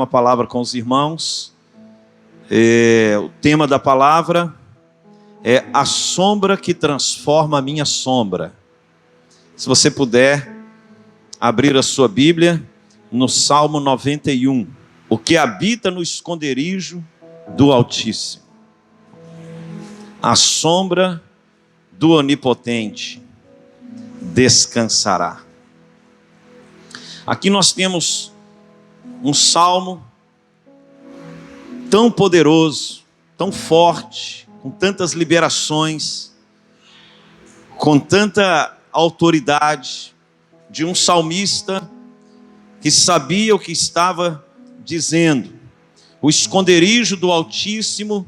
Uma palavra com os irmãos. O tema da palavra é a sombra que transforma a minha sombra. Se você puder abrir a sua Bíblia no Salmo 91. O que habita no esconderijo do Altíssimo, a sombra do Onipotente descansará. Aqui nós temos um salmo tão poderoso, tão forte, com tantas liberações, com tanta autoridade, de um salmista que sabia o que estava dizendo. O esconderijo do Altíssimo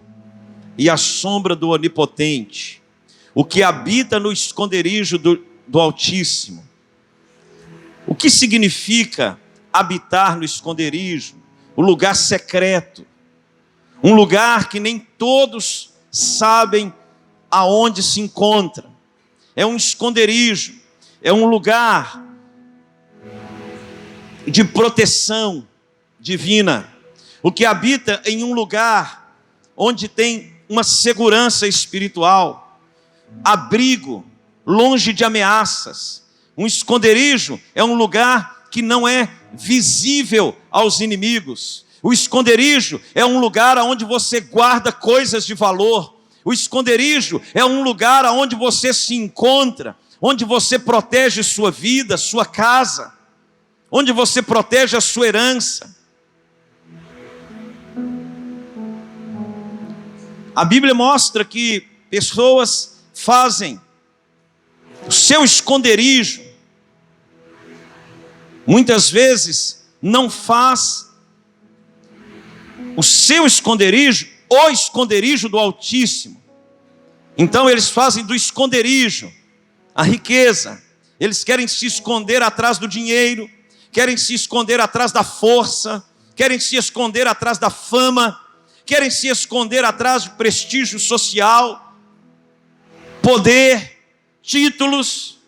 e a sombra do Onipotente. O que habita no esconderijo do Altíssimo. O que significa habitar no esconderijo? O lugar secreto. Um lugar que nem todos sabem aonde se encontra. É um esconderijo. É um lugar de proteção divina. O que habita em um lugar onde tem uma segurança espiritual, abrigo, longe de ameaças. Um esconderijo é um lugar que não é visível aos inimigos. O esconderijo é um lugar onde você guarda coisas de valor. O esconderijo é um lugar onde você se encontra, onde você protege sua vida, sua casa, onde você protege a sua herança. A Bíblia mostra que pessoas fazem o seu esconderijo. Muitas vezes não faz o seu esconderijo, o esconderijo do Altíssimo. Então eles fazem do esconderijo a riqueza. Eles querem se esconder atrás do dinheiro, querem se esconder atrás da força, querem se esconder atrás da fama, querem se esconder atrás de prestígio social, poder, títulos.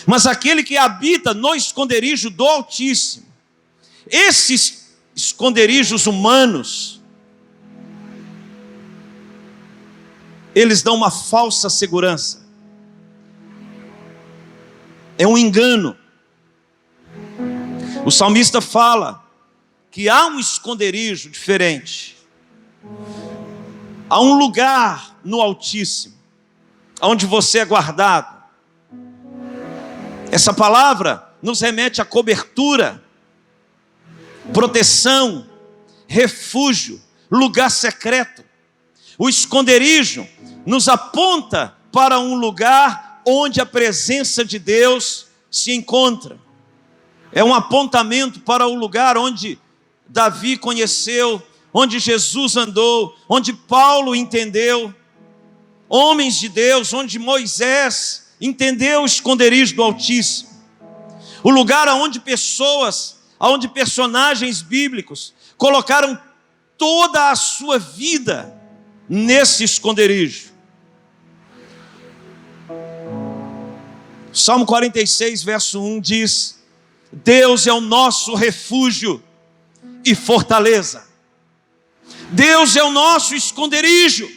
Mas aquele que habita no esconderijo do Altíssimo, esses esconderijos humanos, eles dão uma falsa segurança. É um engano. O salmista fala que há um esconderijo diferente. Há um lugar no Altíssimo, onde você é guardado. Essa palavra nos remete à cobertura, proteção, refúgio, lugar secreto. O esconderijo nos aponta para um lugar onde a presença de Deus se encontra. É um apontamento para o lugar onde Davi conheceu, onde Jesus andou, onde Paulo entendeu, homens de Deus, onde Moisés entendeu o esconderijo do Altíssimo. O lugar onde personagens bíblicos colocaram toda a sua vida nesse esconderijo. Salmo 46, verso 1 diz: Deus é o nosso refúgio e fortaleza. Deus é o nosso esconderijo.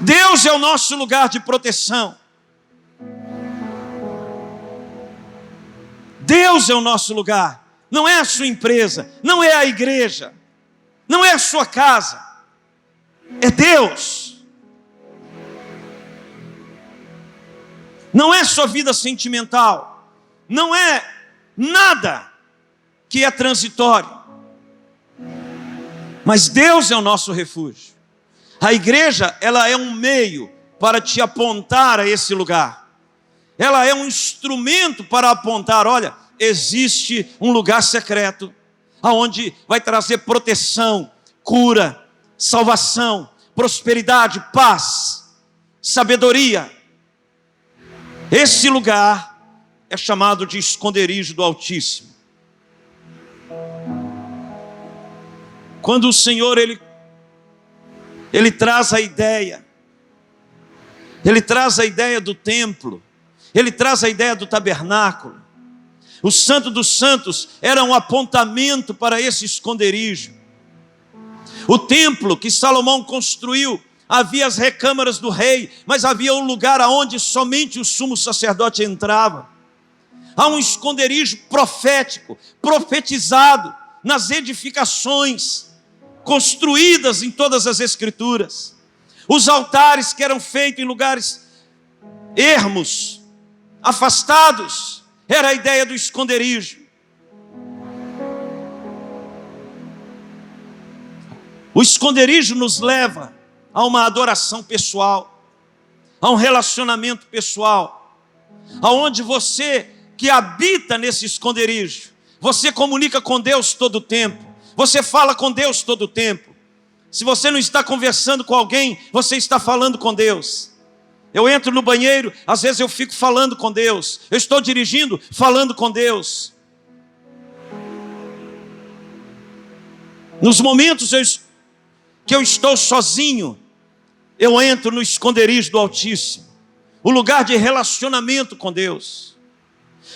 Deus é o nosso lugar de proteção. Deus é o nosso lugar. Não é a sua empresa, não é a igreja, não é a sua casa. É Deus. Não é sua vida sentimental. Não é nada que é transitório. Mas Deus é o nosso refúgio. A igreja, ela é um meio para te apontar a esse lugar. Ela é um instrumento para apontar, olha, existe um lugar secreto, onde vai trazer proteção, cura, salvação, prosperidade, paz, sabedoria. Esse lugar é chamado de esconderijo do Altíssimo. Quando o Senhor, Ele traz a ideia, Ele traz a ideia do templo, Ele traz a ideia do tabernáculo. O Santo dos Santos era um apontamento para esse esconderijo. O templo que Salomão construiu, havia as recâmaras do rei, mas havia um lugar aonde somente o sumo sacerdote entrava. Há um esconderijo profético, profetizado nas edificações construídas em todas as Escrituras. Os altares que eram feitos em lugares ermos, afastados, era a ideia do esconderijo. O esconderijo nos leva a uma adoração pessoal, a um relacionamento pessoal, aonde você que habita nesse esconderijo, você comunica com Deus todo o tempo, você fala com Deus todo o tempo. Se você não está conversando com alguém, você está falando com Deus. Eu entro no banheiro, às vezes eu fico falando com Deus. Eu estou dirigindo, falando com Deus. Nos momentos que eu estou sozinho, eu entro no esconderijo do Altíssimo, o lugar de relacionamento com Deus.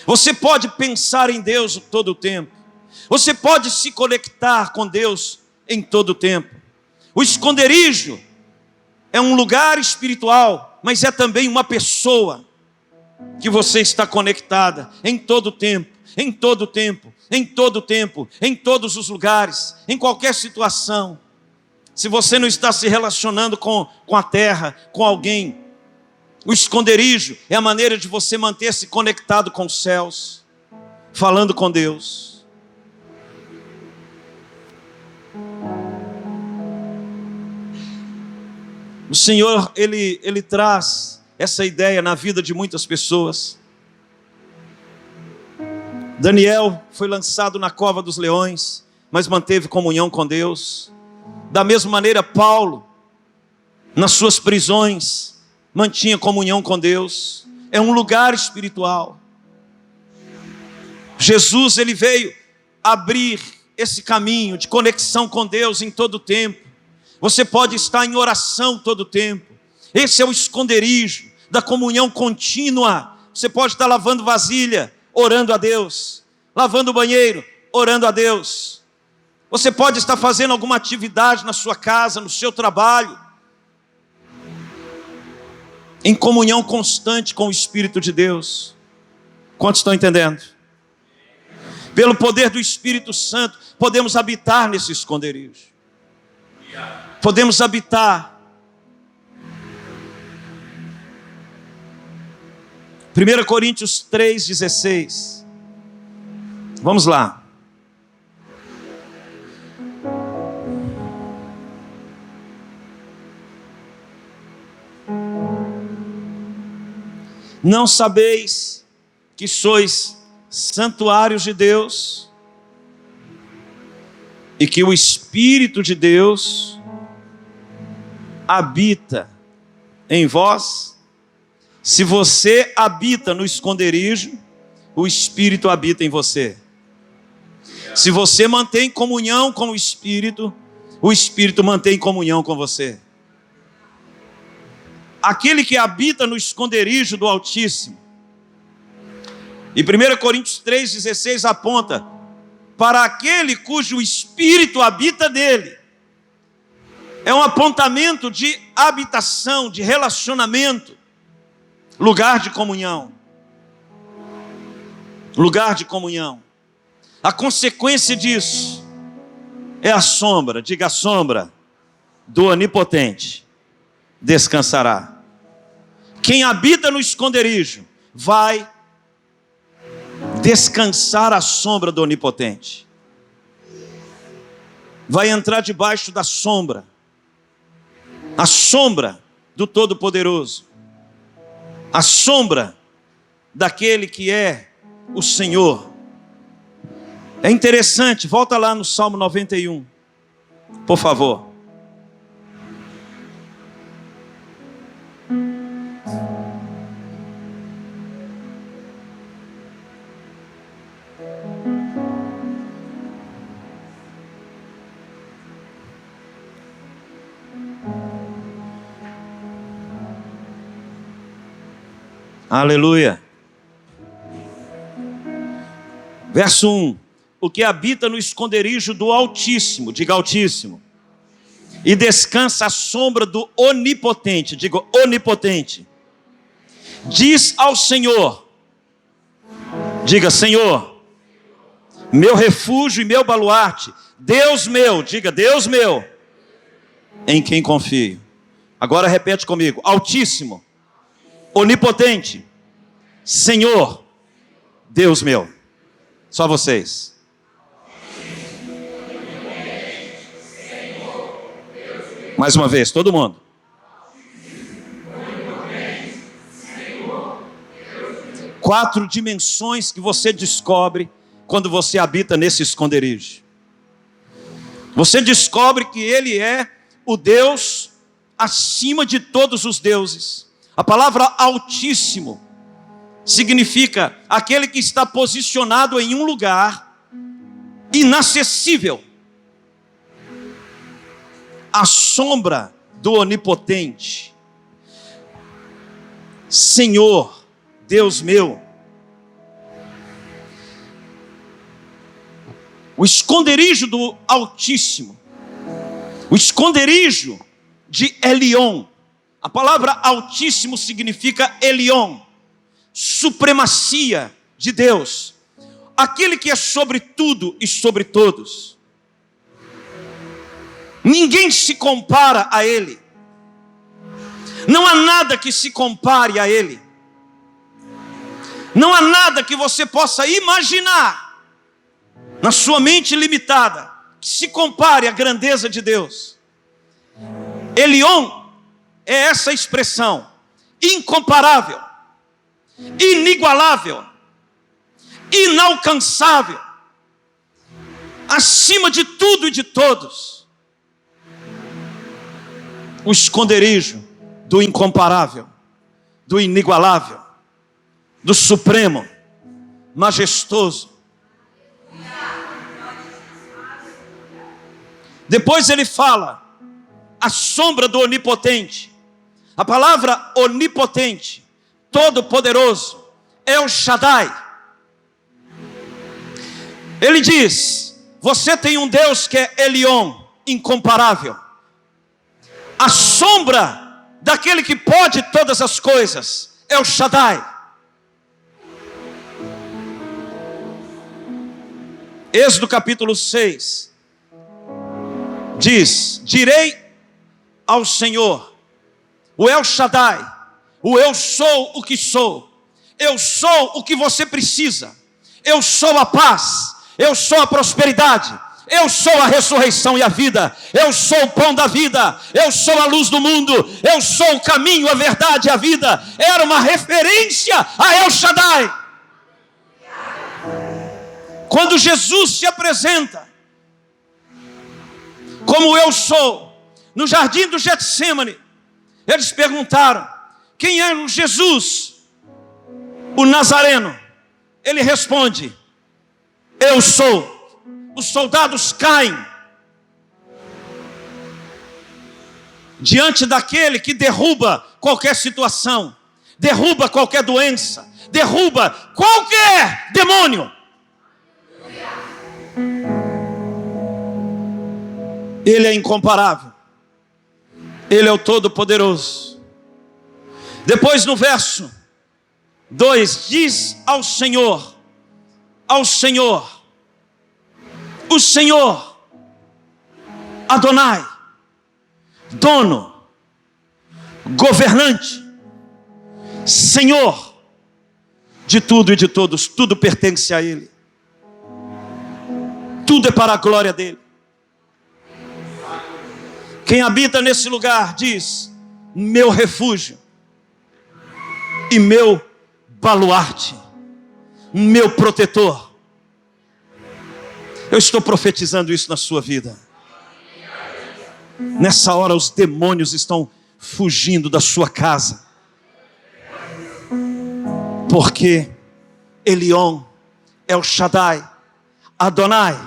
Você pode pensar em Deus todo o tempo. Você pode se conectar com Deus em todo o tempo. O esconderijo é um lugar espiritual, mas é também uma pessoa que você está conectada em todo o tempo, em todo o tempo, em todo o tempo, em todos os lugares, em qualquer situação. Se você não está se relacionando com a terra, com alguém, o esconderijo é a maneira de você manter-se conectado com os céus, falando com Deus. O Senhor, Ele traz essa ideia na vida de muitas pessoas. Daniel foi lançado na cova dos leões, mas manteve comunhão com Deus. Da mesma maneira, Paulo, nas suas prisões, mantinha comunhão com Deus. É um lugar espiritual. Jesus, ele veio abrir esse caminho de conexão com Deus em todo o tempo. Você pode estar em oração todo o tempo. Esse é o esconderijo da comunhão contínua. Você pode estar lavando vasilha, orando a Deus. Lavando o banheiro, orando a Deus. Você pode estar fazendo alguma atividade na sua casa, no seu trabalho, em comunhão constante com o Espírito de Deus. Quantos estão entendendo? Pelo poder do Espírito Santo, podemos habitar nesse esconderijo. Podemos habitar. 1 Coríntios 3,16. Vamos lá. Não sabeis que sois santuários de Deus e que o Espírito de Deus habita em vós? Se você habita no esconderijo, o Espírito habita em você. Se você mantém comunhão com o Espírito mantém comunhão com você. Aquele que habita no esconderijo do Altíssimo. E 1 Coríntios 3,16 aponta para aquele cujo Espírito habita nele. É um apontamento de habitação, de relacionamento, lugar de comunhão. Lugar de comunhão. A consequência disso é a sombra, diga a sombra, do Onipotente descansará. Quem habita no esconderijo vai descansar à sombra do Onipotente. Vai entrar debaixo da sombra, a sombra do Todo-Poderoso, a sombra daquele que é o Senhor. É interessante, volta lá no Salmo 91, por favor. Aleluia. Verso 1. O que habita no esconderijo do Altíssimo, diga Altíssimo, e descansa à sombra do Onipotente, diga Onipotente, diz ao Senhor, diga Senhor, meu refúgio e meu baluarte, Deus meu, diga Deus meu, em quem confio. Agora repete comigo: Altíssimo, Onipotente, Senhor, Deus meu. Só vocês. Mais uma vez, todo mundo. Quatro dimensões que você descobre quando você habita nesse esconderijo. Você descobre que Ele é o Deus acima de todos os deuses. A palavra Altíssimo significa aquele que está posicionado em um lugar inacessível. A sombra do Onipotente. Senhor, Deus meu. O esconderijo do Altíssimo. O esconderijo de Elion. A palavra Altíssimo significa Elion. Supremacia de Deus. Aquele que é sobre tudo e sobre todos. Ninguém se compara a Ele. Não há nada que se compare a Ele. Não há nada que você possa imaginar na sua mente limitada que se compare à grandeza de Deus. Elion é essa expressão: incomparável, inigualável, inalcançável, acima de tudo e de todos. O esconderijo do incomparável, do inigualável, do supremo, majestoso. Depois ele fala a sombra do Onipotente. A palavra Onipotente, Todo-Poderoso, El Shaddai. Ele diz: você tem um Deus que é Elion, incomparável. A sombra daquele que pode todas as coisas, El Shaddai. Êxodo capítulo 6 diz: direi ao Senhor, o El Shaddai, o eu sou o que sou, eu sou o que você precisa, eu sou a paz, eu sou a prosperidade, eu sou a ressurreição e a vida, eu sou o pão da vida, eu sou a luz do mundo, eu sou o caminho, a verdade e a vida. Era uma referência a El Shaddai. Quando Jesus se apresenta como eu sou, no jardim do Getsêmani, eles perguntaram: quem é o Jesus, o Nazareno? Ele responde: eu sou. Os soldados caem diante daquele que derruba qualquer situação, derruba qualquer doença, derruba qualquer demônio. Ele é incomparável. Ele é o Todo-Poderoso. Depois no verso 2 diz ao Senhor, o Senhor, Adonai, dono, governante, Senhor de tudo e de todos, tudo pertence a Ele. Tudo é para a glória dEle. Quem habita nesse lugar diz: meu refúgio e meu baluarte, meu protetor. Eu estou profetizando isso na sua vida. Nessa hora os demônios estão fugindo da sua casa, porque Elion, El Shaddai, Adonai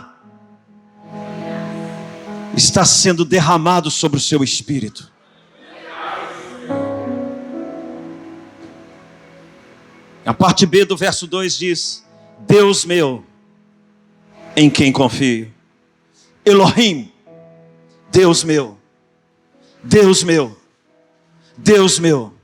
está sendo derramado sobre o seu espírito. A parte B do verso 2 diz: Deus meu, em quem confio. Elohim, Deus meu, Deus meu, Deus meu,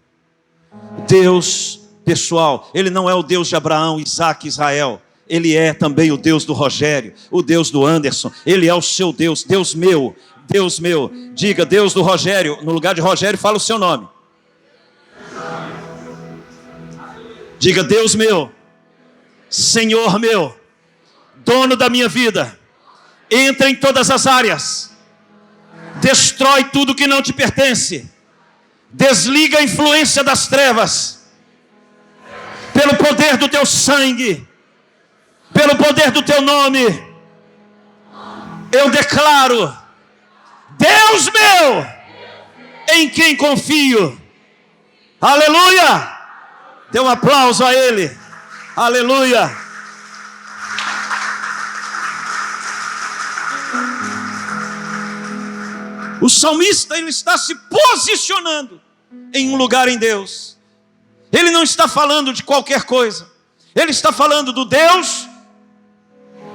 Deus pessoal. Ele não é o Deus de Abraão, Isaac e Israel. Ele é também o Deus do Rogério, o Deus do Anderson. Ele é o seu Deus, Deus meu, Deus meu. Diga, Deus do Rogério. No lugar de Rogério, fala o seu nome. Diga, Deus meu, Senhor meu, dono da minha vida. Entra em todas as áreas. Destrói tudo que não te pertence. Desliga a influência das trevas. Pelo poder do teu sangue, pelo poder do teu nome, eu declaro: Deus meu, em quem confio. Aleluia! Dê um aplauso a Ele. Aleluia! O salmista, ele está se posicionando em um lugar em Deus. Ele não está falando de qualquer coisa. Ele está falando do Deus,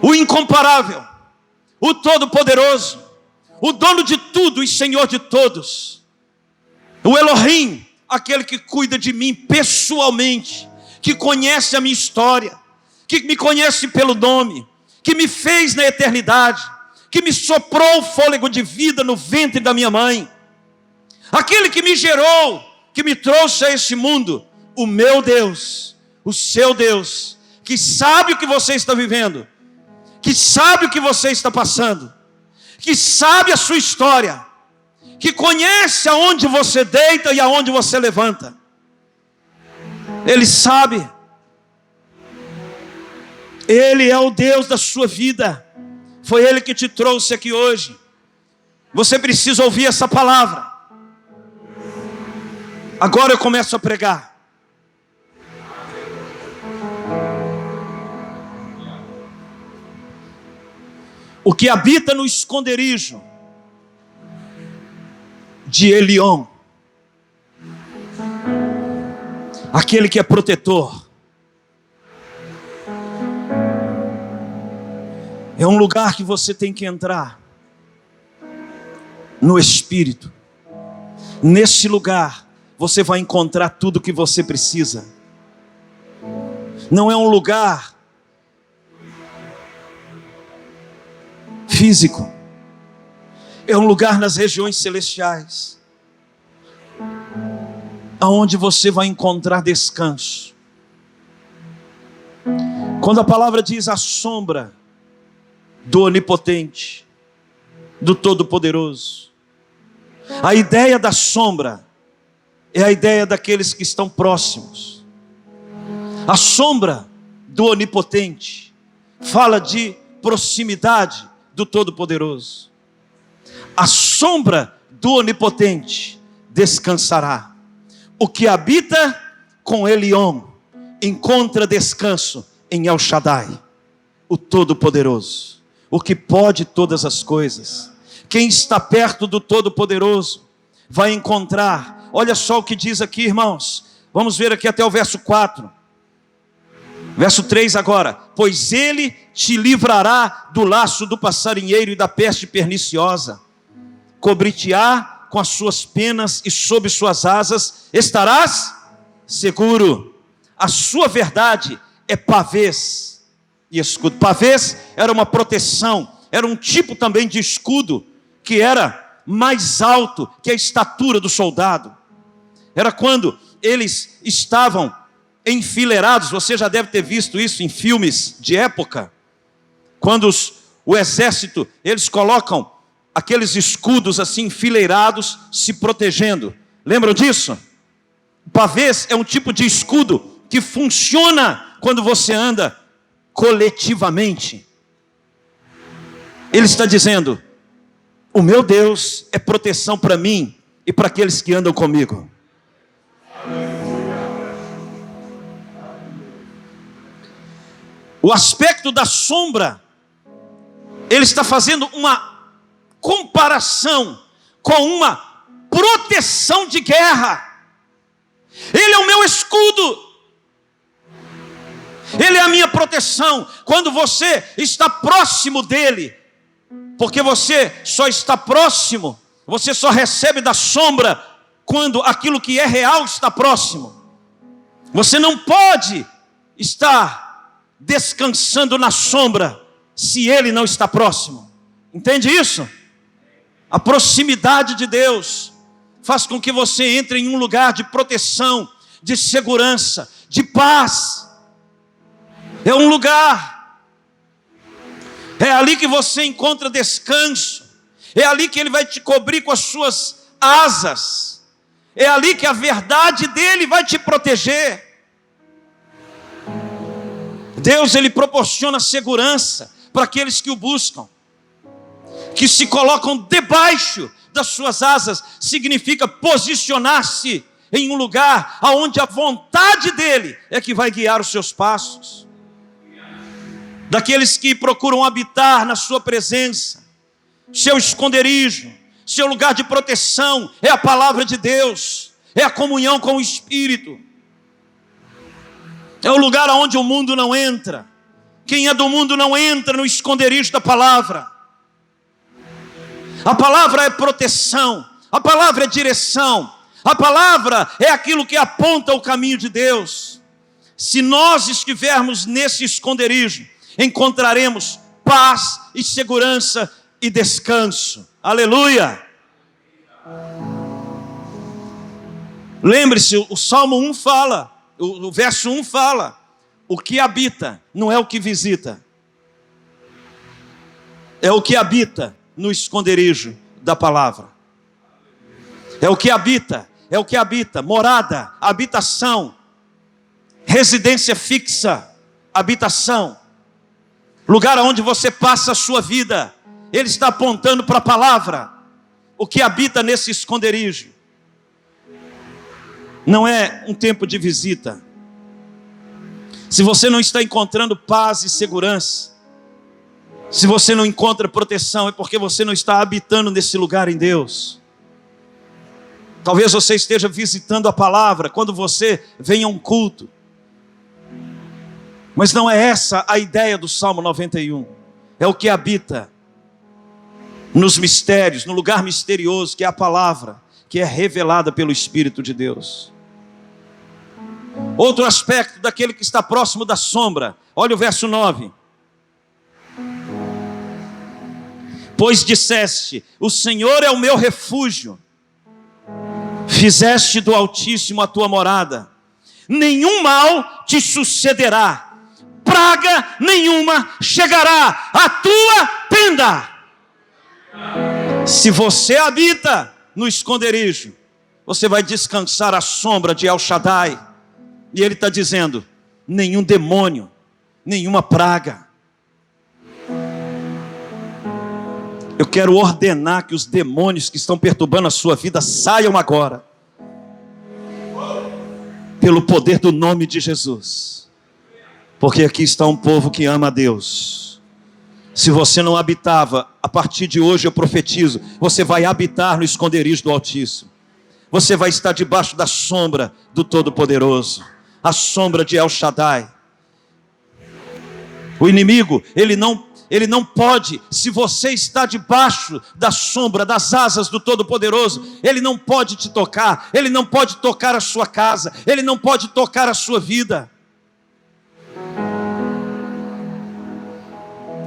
o incomparável, o todo-poderoso, o dono de tudo e Senhor de todos. O Elohim, aquele que cuida de mim pessoalmente, que conhece a minha história, que me conhece pelo nome, que me fez na eternidade, que me soprou o fôlego de vida no ventre da minha mãe. Aquele que me gerou, que me trouxe a este mundo. O meu Deus, o seu Deus, que sabe o que você está vivendo, que sabe o que você está passando, que sabe a sua história, que conhece aonde você deita e aonde você levanta. Ele sabe. Ele é o Deus da sua vida. Foi Ele que te trouxe aqui hoje. Você precisa ouvir essa palavra. Agora eu começo a pregar. O que habita no esconderijo de Elion, aquele que é protetor, é um lugar que você tem que entrar no Espírito. Nesse lugar você vai encontrar tudo o que você precisa. Não é um lugar físico, é um lugar nas regiões celestiais, aonde você vai encontrar descanso. Quando a palavra diz a sombra do Onipotente, do Todo-Poderoso, a ideia da sombra é a ideia daqueles que estão próximos. A sombra do Onipotente fala de proximidade do Todo-Poderoso. A sombra do Onipotente descansará. O que habita com Elion encontra descanso em El Shaddai, o Todo-Poderoso, o que pode todas as coisas. Quem está perto do Todo-Poderoso vai encontrar. Olha só o que diz aqui, irmãos. Vamos ver aqui até o verso 4. Verso 3 agora. Pois Ele te livrará do laço do passarinheiro e da peste perniciosa. Cobrir-te-á com as suas penas e sob suas asas estarás seguro. A sua verdade é pavês e escudo. Pavês era uma proteção, era um tipo também de escudo que era mais alto que a estatura do soldado. Era quando eles estavam enfileirados. Você já deve ter visto isso em filmes de época, quando o exército, eles colocam aqueles escudos assim enfileirados, se protegendo. Lembram disso? O pavês é um tipo de escudo que funciona quando você anda coletivamente. Ele está dizendo: o meu Deus é proteção para mim e para aqueles que andam comigo. O aspecto da sombra, ele está fazendo uma comparação com uma proteção de guerra. Ele é o meu escudo. Ele é a minha proteção. Quando você está próximo dele, porque você só está próximo, você só recebe da sombra quando aquilo que é real está próximo. Você não pode estar descansando na sombra se ele não está próximo. Entende isso? A proximidade de Deus faz com que você entre em um lugar de proteção, de segurança, de paz. É um lugar. É ali que você encontra descanso. É ali que ele vai te cobrir com as suas asas. É ali que a verdade dele vai te proteger. Deus, ele proporciona segurança para aqueles que o buscam, que se colocam debaixo das suas asas. Significa posicionar-se em um lugar onde a vontade dele é que vai guiar os seus passos. Daqueles que procuram habitar na sua presença, seu esconderijo, seu lugar de proteção é a palavra de Deus, é a comunhão com o Espírito. É o lugar onde o mundo não entra. Quem é do mundo não entra no esconderijo da palavra. A palavra é proteção, a palavra é direção, a palavra é aquilo que aponta o caminho de Deus. Se nós estivermos nesse esconderijo, encontraremos paz e segurança e descanso. Aleluia! Lembre-se, o Salmo 1 fala, o verso 1 fala: o que habita não é o que visita, é o que habita no esconderijo da palavra. É o que habita, morada, habitação, residência fixa, habitação, lugar onde você passa a sua vida. Ele está apontando para a palavra. O que habita nesse esconderijo não é um tempo de visita. Se você não está encontrando paz e segurança, se você não encontra proteção, é porque você não está habitando nesse lugar em Deus. Talvez você esteja visitando a palavra quando você vem a um culto, mas não é essa a ideia do Salmo 91. É o que habita nos mistérios, no lugar misterioso, que é a palavra, que é revelada pelo Espírito de Deus. Outro aspecto daquele que está próximo da sombra, olha o verso 9. Pois disseste: o Senhor é o meu refúgio, fizeste do Altíssimo a tua morada, nenhum mal te sucederá, praga nenhuma chegará à tua tenda. Se você habita no esconderijo, você vai descansar à sombra de El Shaddai. E ele está dizendo: nenhum demônio, nenhuma praga. Eu quero ordenar que os demônios que estão perturbando a sua vida saiam agora, pelo poder do nome de Jesus. Porque aqui está um povo que ama a Deus. Se você não habitava, a partir de hoje eu profetizo, você vai habitar no esconderijo do Altíssimo. Você vai estar debaixo da sombra do Todo-Poderoso, a sombra de El Shaddai. O inimigo, ele não pode, se você está debaixo da sombra, das asas do Todo-Poderoso, ele não pode te tocar, ele não pode tocar a sua casa, ele não pode tocar a sua vida.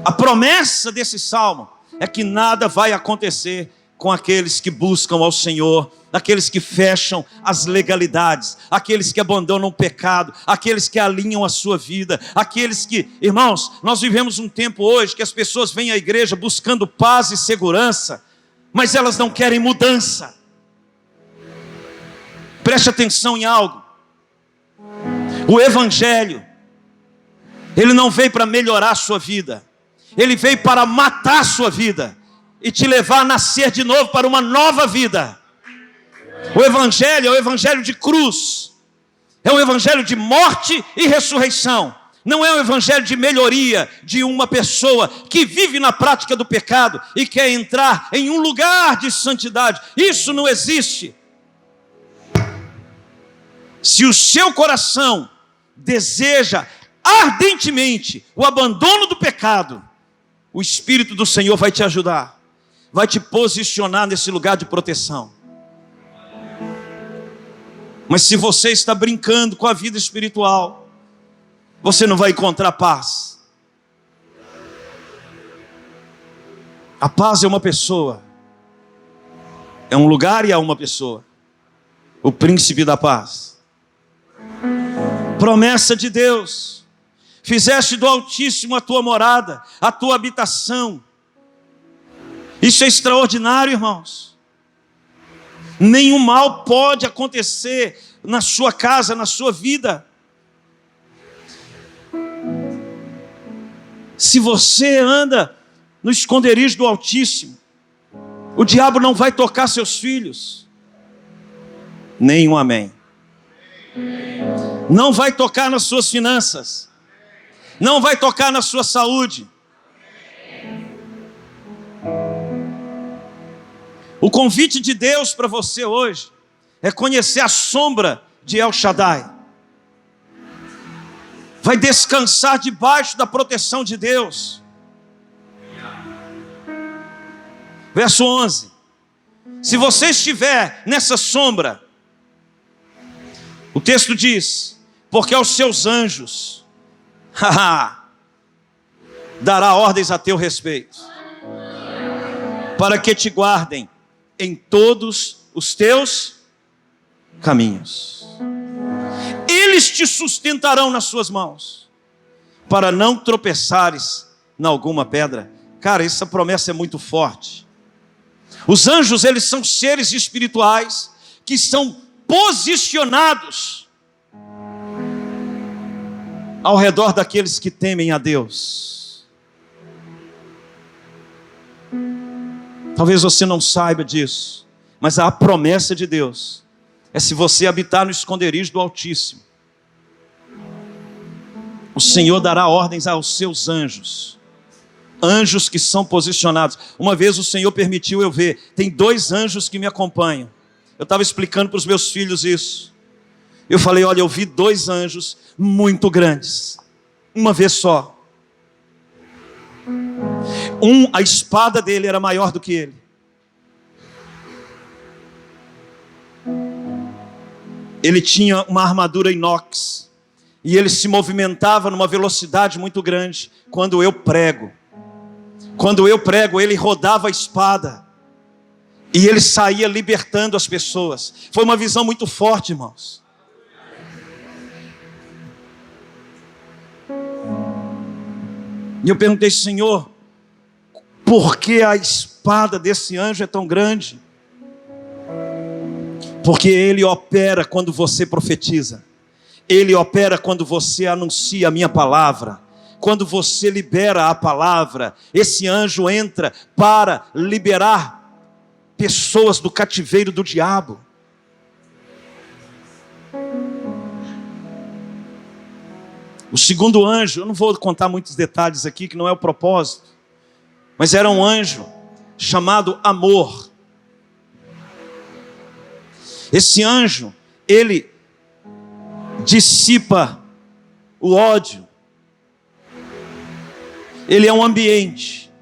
A promessa desse salmo é que nada vai acontecer com aqueles que buscam ao Senhor, aqueles que fecham as legalidades, aqueles que abandonam o pecado, aqueles que alinham a sua vida, aqueles que, irmãos, nós vivemos um tempo hoje que as pessoas vêm à igreja buscando paz e segurança, mas elas não querem mudança. Preste atenção em algo. O Evangelho, ele não veio para melhorar a sua vida, ele veio para matar a sua vida e te levar a nascer de novo para uma nova vida. O Evangelho é o Evangelho de cruz, é um Evangelho de morte e ressurreição. Não é um Evangelho de melhoria de uma pessoa que vive na prática do pecado e quer entrar em um lugar de santidade. Isso não existe. Se o seu coração deseja ardentemente o abandono do pecado, o Espírito do Senhor vai te ajudar, vai te posicionar nesse lugar de proteção. Mas se você está brincando com a vida espiritual, você não vai encontrar paz. A paz é uma pessoa, é um lugar e é uma pessoa, o príncipe da paz. Promessa de Deus: fizeste do Altíssimo a tua morada, a tua habitação. Isso é extraordinário, irmãos. Nenhum mal pode acontecer na sua casa, na sua vida. Se você anda no esconderijo do Altíssimo, o diabo não vai tocar seus filhos. Nenhum amém. Não vai tocar nas suas finanças. Não vai tocar na sua saúde. O convite de Deus para você hoje é conhecer a sombra de El Shaddai. Vai descansar debaixo da proteção de Deus. Verso 11. Se você estiver nessa sombra, o texto diz: porque aos seus anjos dará ordens a teu respeito, para que te guardem em todos os teus caminhos. Eles te sustentarão nas suas mãos, para não tropeçares em alguma pedra. Cara, essa promessa é muito forte. Os anjos, eles são seres espirituais que são posicionados ao redor daqueles que temem a Deus. Talvez você não saiba disso, mas a promessa de Deus é: se você habitar no esconderijo do Altíssimo, o Senhor dará ordens aos seus anjos. Anjos que são posicionados. Uma vez o Senhor permitiu eu ver, tem 2 anjos que me acompanham. Eu estava explicando para os meus filhos isso. Eu falei: olha, eu vi 2 anjos muito grandes, uma vez só. A espada dele era maior do que ele. Ele tinha uma armadura inox, e ele se movimentava numa velocidade muito grande. Quando eu prego, ele rodava a espada, e ele saía libertando as pessoas. Foi uma visão muito forte, irmãos. E eu perguntei: Senhor, por que a espada desse anjo é tão grande? Porque ele opera quando você profetiza. Ele opera quando você anuncia a minha palavra. Quando você libera a palavra, esse anjo entra para liberar pessoas do cativeiro do diabo. O segundo anjo, eu não vou contar muitos detalhes aqui, que não é o propósito, mas era um anjo chamado Amor. Esse anjo, ele dissipa o ódio. Ele é um ambiente.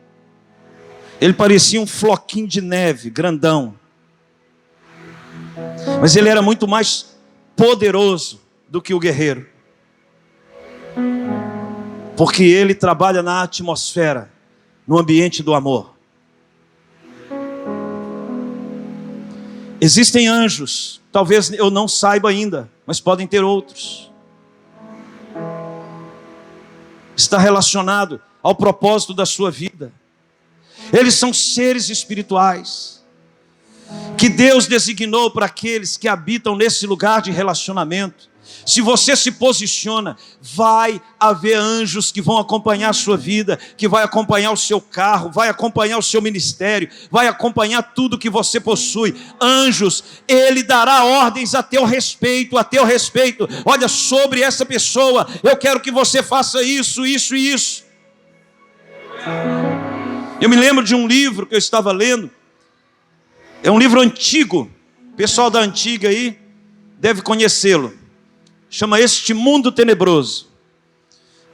Ele parecia um floquinho de neve, grandão. Mas ele era muito mais poderoso do que o guerreiro. Porque ele trabalha na atmosfera, no ambiente do amor. Existem anjos, talvez eu não saiba ainda, mas podem ter outros. Está relacionado ao propósito da sua vida. Eles são seres espirituais que Deus designou para aqueles que habitam nesse lugar de relacionamento. Se você se posiciona, vai haver anjos que vão acompanhar a sua vida, que vai acompanhar o seu carro, vai acompanhar o seu ministério, vai acompanhar tudo que você possui. Anjos, ele dará ordens a teu respeito, a teu respeito. Olha, sobre essa pessoa, eu quero que você faça isso, isso e isso. Eu me lembro de um livro que eu estava lendo. É um livro antigo, o pessoal da antiga aí deve conhecê-lo. Chama Este Mundo Tenebroso.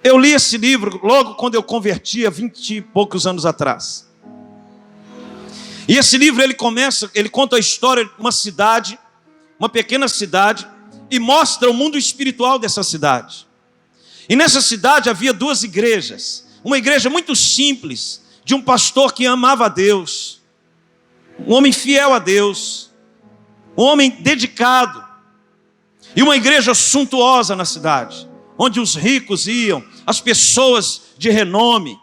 Eu li esse livro logo quando eu converti, há 20 e poucos anos atrás. E esse livro ele conta a história de uma cidade, uma pequena cidade, e mostra o mundo espiritual dessa cidade. E nessa cidade havia duas igrejas. Uma igreja muito simples, de um pastor que amava a Deus, um homem fiel a Deus, um homem dedicado. E uma igreja suntuosa na cidade, onde os ricos iam, as pessoas de renome.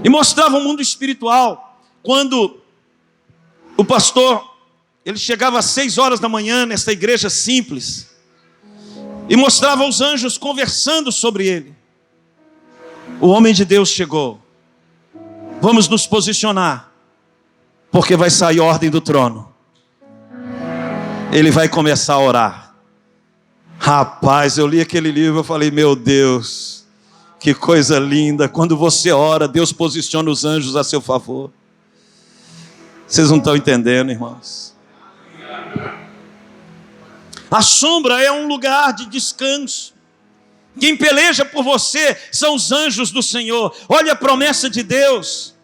E mostrava um mundo espiritual. Quando o pastor, ele chegava às 6 horas da manhã nessa igreja simples, e mostrava os anjos conversando sobre ele. O homem de Deus chegou. Vamos nos posicionar, porque vai sair ordem do trono. Ele vai começar a orar. Rapaz, eu li aquele livro, eu falei, meu Deus, que coisa linda. Quando você ora, Deus posiciona os anjos a seu favor. Vocês não estão entendendo, irmãos. A sombra é um lugar de descanso. Quem peleja por você são os anjos do Senhor. Olha a promessa de Deus,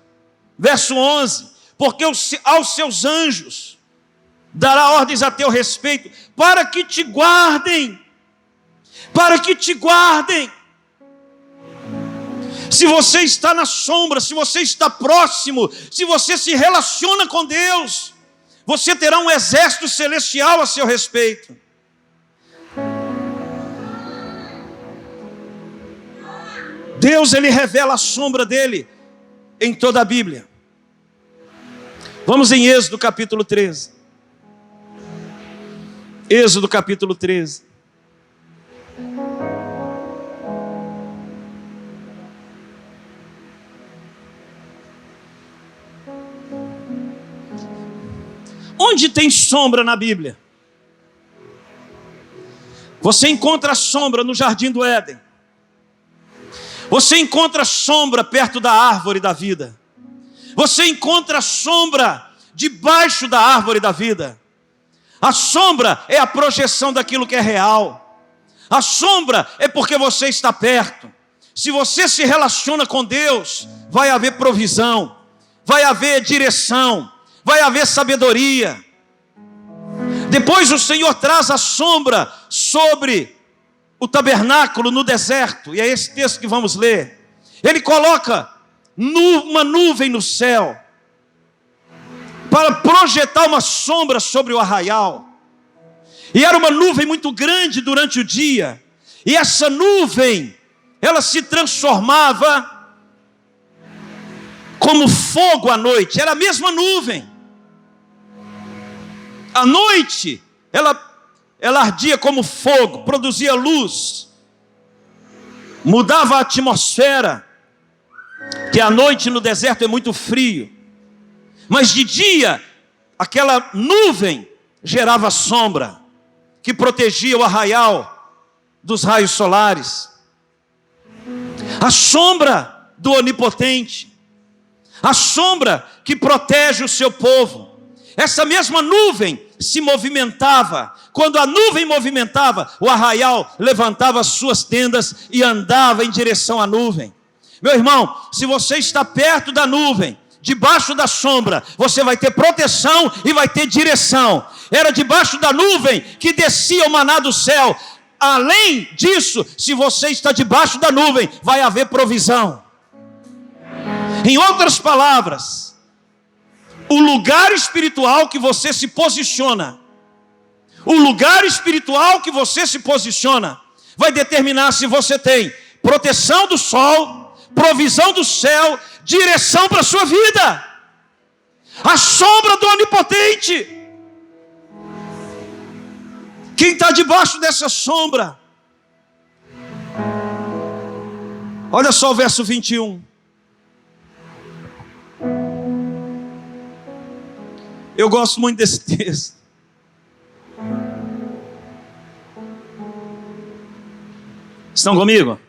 verso 11: porque aos seus anjos dará ordens a teu respeito, para que te guardem. Para que te guardem. Se você está na sombra, se você está próximo, se você se relaciona com Deus, você terá um exército celestial a seu respeito. Deus, ele revela a sombra dele em toda a Bíblia. Vamos em Êxodo capítulo 13. Êxodo capítulo 13. Onde tem sombra na Bíblia? Você encontra a sombra no jardim do Éden. Você encontra a sombra perto da árvore da vida. Você encontra a sombra debaixo da árvore da vida. A sombra é a projeção daquilo que é real. A sombra é porque você está perto. Se você se relaciona com Deus, vai haver provisão, vai haver direção, vai haver sabedoria. Depois o Senhor traz a sombra sobre o tabernáculo no deserto, e é esse texto que vamos ler. Ele coloca uma nuvem no céu, para projetar uma sombra sobre o arraial. E era uma nuvem muito grande durante o dia, e essa nuvem, ela se transformava como fogo à noite. Era a mesma nuvem. À noite, ela ardia como fogo, produzia luz, mudava a atmosfera, que à noite no deserto é muito frio, mas de dia, aquela nuvem gerava sombra, que protegia o arraial dos raios solares. A sombra do Onipotente, a sombra que protege o seu povo. Essa mesma nuvem se movimentava. Quando a nuvem movimentava, o arraial levantava as suas tendas e andava em direção à nuvem. Meu irmão, se você está perto da nuvem, debaixo da sombra, você vai ter proteção e vai ter direção. Era debaixo da nuvem que descia o maná do céu. Além disso, se você está debaixo da nuvem, vai haver provisão. Em outras palavras, o lugar espiritual que você se posiciona, o lugar espiritual que você se posiciona, vai determinar se você tem proteção do sol, provisão do céu, direção para a sua vida. A sombra do Onipotente. Quem está debaixo dessa sombra? Olha só o verso 21. Eu gosto muito desse texto. Estão comigo?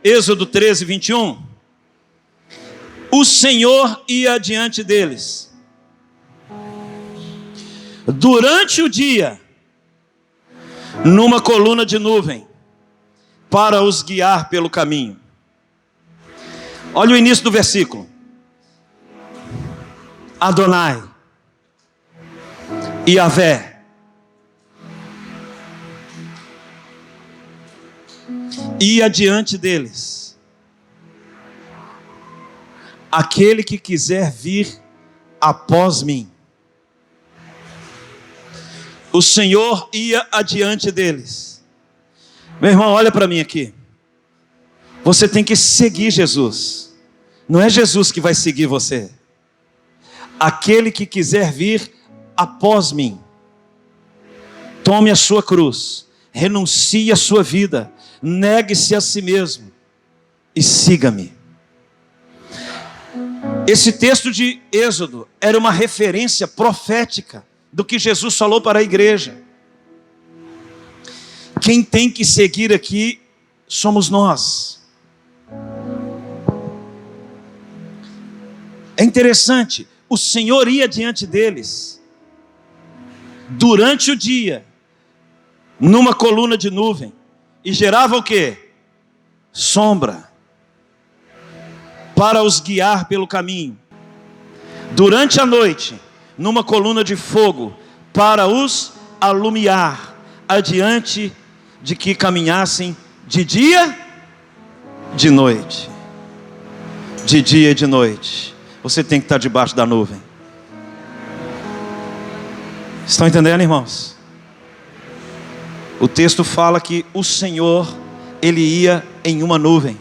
Êxodo 13, 21. O Senhor ia adiante deles. Durante o dia, numa coluna de nuvem, para os guiar pelo caminho. Olha o início do versículo. Adonai, Yahvé, ia diante deles aquele que quiser vir após mim. O Senhor ia adiante deles. Meu irmão, olha para mim aqui. Você tem que seguir Jesus. Não é Jesus que vai seguir você. Aquele que quiser vir após mim, tome a sua cruz, renuncie a sua vida, negue-se a si mesmo e siga-me. Esse texto de Êxodo era uma referência profética do que Jesus falou para a igreja. Quem tem que seguir aqui somos nós. É interessante, o Senhor ia diante deles durante o dia, numa coluna de nuvem, e gerava o quê? Sombra, para os guiar pelo caminho. Durante a noite, numa coluna de fogo, para os alumiar, adiante de que caminhassem de dia, de noite. De dia e de noite. Você tem que estar debaixo da nuvem. Estão entendendo, irmãos? O texto fala que o Senhor, Ele ia em uma nuvem.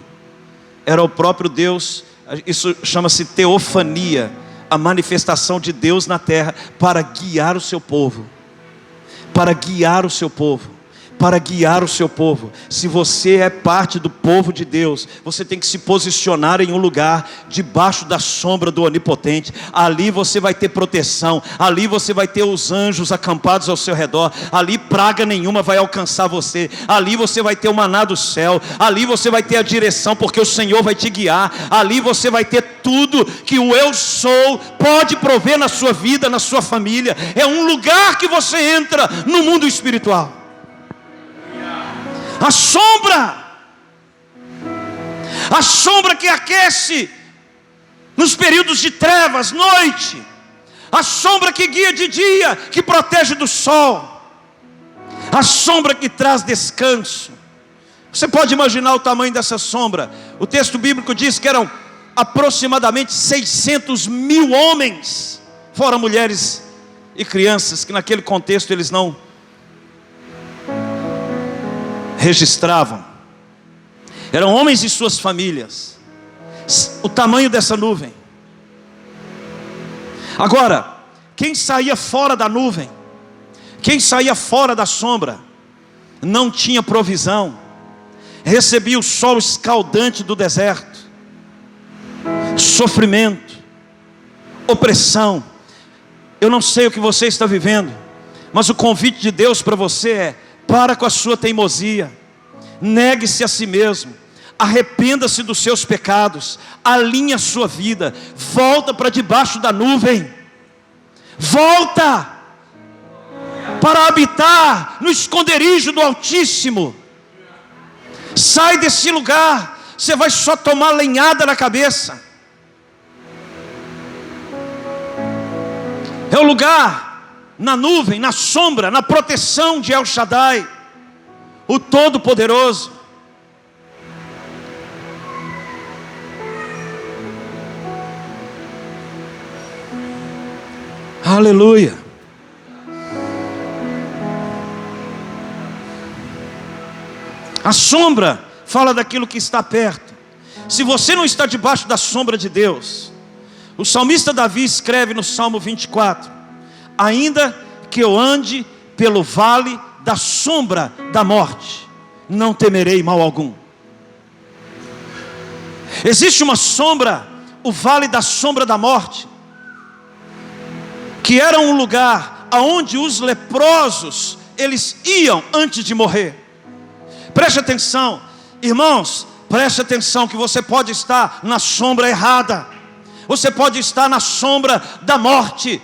Era o próprio Deus. Isso chama-se teofania, a manifestação de Deus na terra, para guiar o seu povo. Para guiar o seu povo. Para guiar o seu povo. Se você é parte do povo de Deus, você tem que se posicionar em um lugar debaixo da sombra do Onipotente. Ali você vai ter proteção, ali você vai ter os anjos acampados ao seu redor, ali praga nenhuma vai alcançar você, ali você vai ter o maná do céu, ali você vai ter a direção, porque o Senhor vai te guiar, ali você vai ter tudo que o eu sou pode prover na sua vida, na sua família. É um lugar que você entra no mundo espiritual. A sombra que aquece nos períodos de trevas, noite, a sombra que guia de dia, que protege do sol, a sombra que traz descanso. Você pode imaginar o tamanho dessa sombra? O texto bíblico diz que eram aproximadamente 600 mil homens, fora mulheres e crianças, que naquele contexto eles não registravam. Eram homens e suas famílias. O tamanho dessa nuvem. Agora, quem saía fora da nuvem, quem saía fora da sombra, não tinha provisão, recebia o sol escaldante do deserto, sofrimento, opressão. Eu não sei o que você está vivendo, mas o convite de Deus para você é: para com a sua teimosia, negue-se a si mesmo, arrependa-se dos seus pecados, alinhe a sua vida, volta para debaixo da nuvem, volta para habitar no esconderijo do Altíssimo. Sai desse lugar, você vai só tomar lenhada na cabeça. É o lugar na nuvem, na sombra, na proteção de El Shaddai, o Todo-Poderoso. Aleluia. A sombra fala daquilo que está perto. Se você não está debaixo da sombra de Deus, o salmista Davi escreve no Salmo 24: ainda que eu ande pelo vale da sombra da morte, não temerei mal algum. Existe uma sombra, o vale da sombra da morte, que era um lugar aonde os leprosos, eles iam antes de morrer. Preste atenção, irmãos, preste atenção que você pode estar na sombra errada. Você pode estar na sombra da morte.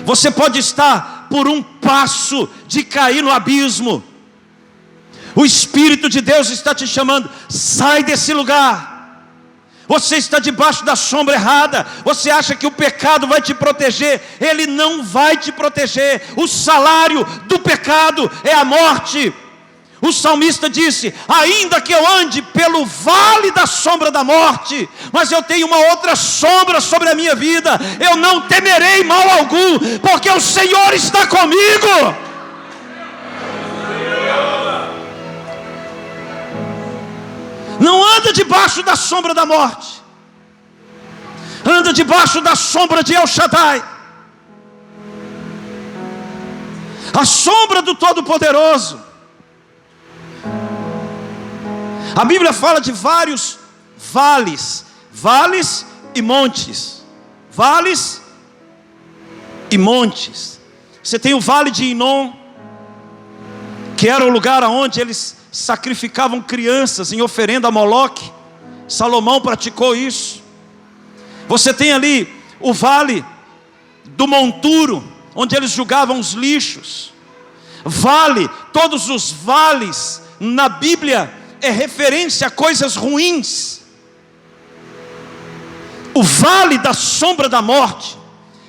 Você pode estar por um passo de cair no abismo. O Espírito de Deus está te chamando: sai desse lugar. Você está debaixo da sombra errada. Você acha que o pecado vai te proteger? Ele não vai te proteger. O salário do pecado é a morte. O salmista disse: ainda que eu ande pelo vale da sombra da morte, mas eu tenho uma outra sombra sobre a minha vida. Eu não temerei mal algum, porque o Senhor está comigo. Não anda debaixo da sombra da morte. Anda debaixo da sombra de El Shaddai, a sombra do Todo-Poderoso. A Bíblia fala de vários vales, vales e montes. Vales e montes. Você tem o vale de Inom, que era o lugar onde eles sacrificavam crianças em oferenda a Moloque. Salomão praticou isso. Você tem ali o vale do monturo, onde eles jogavam os lixos. Vale, todos os vales na Bíblia é referência a coisas ruins. O vale da sombra da morte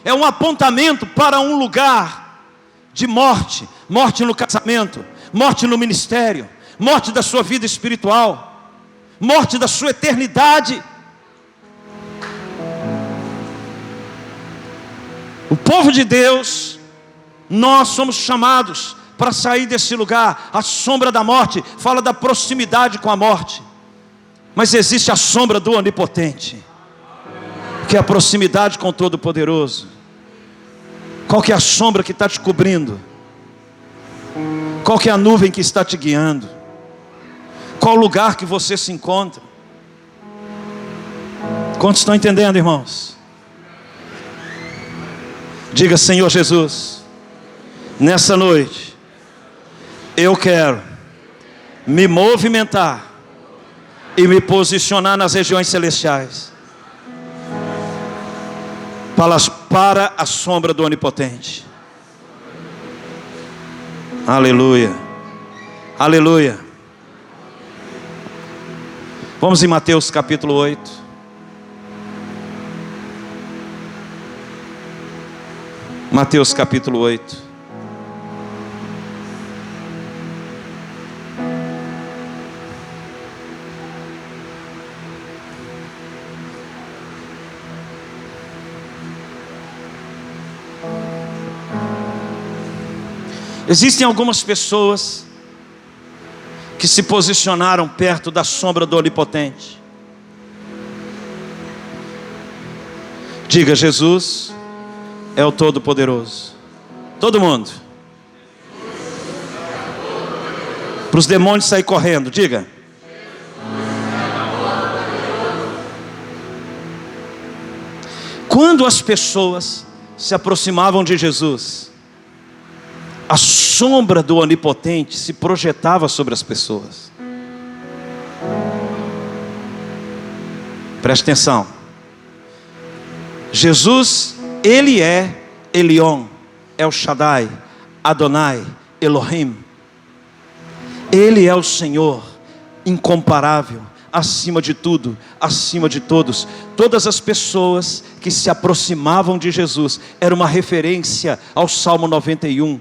é um apontamento para um lugar de morte. Morte no casamento, morte no ministério, morte da sua vida espiritual, morte da sua eternidade. O povo de Deus, nós somos chamados para sair desse lugar. A sombra da morte fala da proximidade com a morte, mas existe a sombra do Onipotente, que é a proximidade com o Todo-Poderoso. Qual que é a sombra que está te cobrindo? Qual que é a nuvem que está te guiando? Qual lugar que você se encontra? Quantos estão entendendo, irmãos? Diga: Senhor Jesus, nessa noite eu quero me movimentar e me posicionar nas regiões celestiais para a sombra do Onipotente. Aleluia, aleluia. Vamos em Mateus capítulo 8. Mateus capítulo 8. Existem algumas pessoas que se posicionaram perto da sombra do Onipotente. Diga: Jesus é o Todo-Poderoso. Todo mundo. Para os demônios sair correndo, diga: quando as pessoas se aproximavam de Jesus, a sombra do Onipotente se projetava sobre as pessoas. Preste atenção. Jesus, Ele é Elion, El Shaddai, Adonai, Elohim. Ele é o Senhor incomparável, acima de tudo, acima de todos. Todas as pessoas que se aproximavam de Jesus era uma referência ao Salmo 91.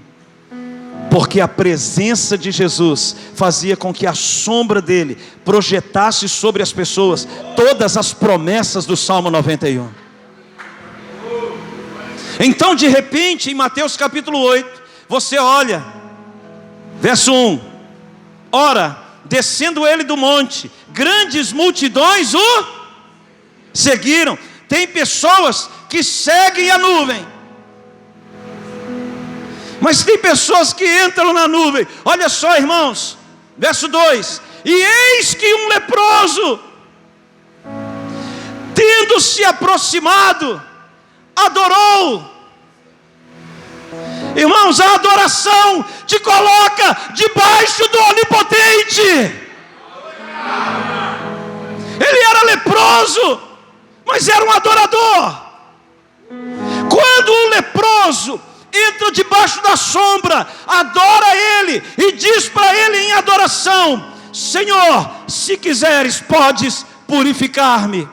Porque a presença de Jesus fazia com que a sombra dele projetasse sobre as pessoas todas as promessas do Salmo 91. Então, de repente, em Mateus capítulo 8, você olha, verso 1: ora, descendo ele do monte, grandes multidões o seguiram. Tem pessoas que seguem a nuvem, mas tem pessoas que entram na nuvem. Olha só, irmãos, verso 2: e eis que um leproso, tendo se aproximado, adorou. Irmãos, a adoração te coloca debaixo do Onipotente. Ele era leproso, mas era um adorador. Quando o leproso entra debaixo da sombra, adora Ele e diz para Ele em adoração: Senhor, se quiseres, podes purificar-me.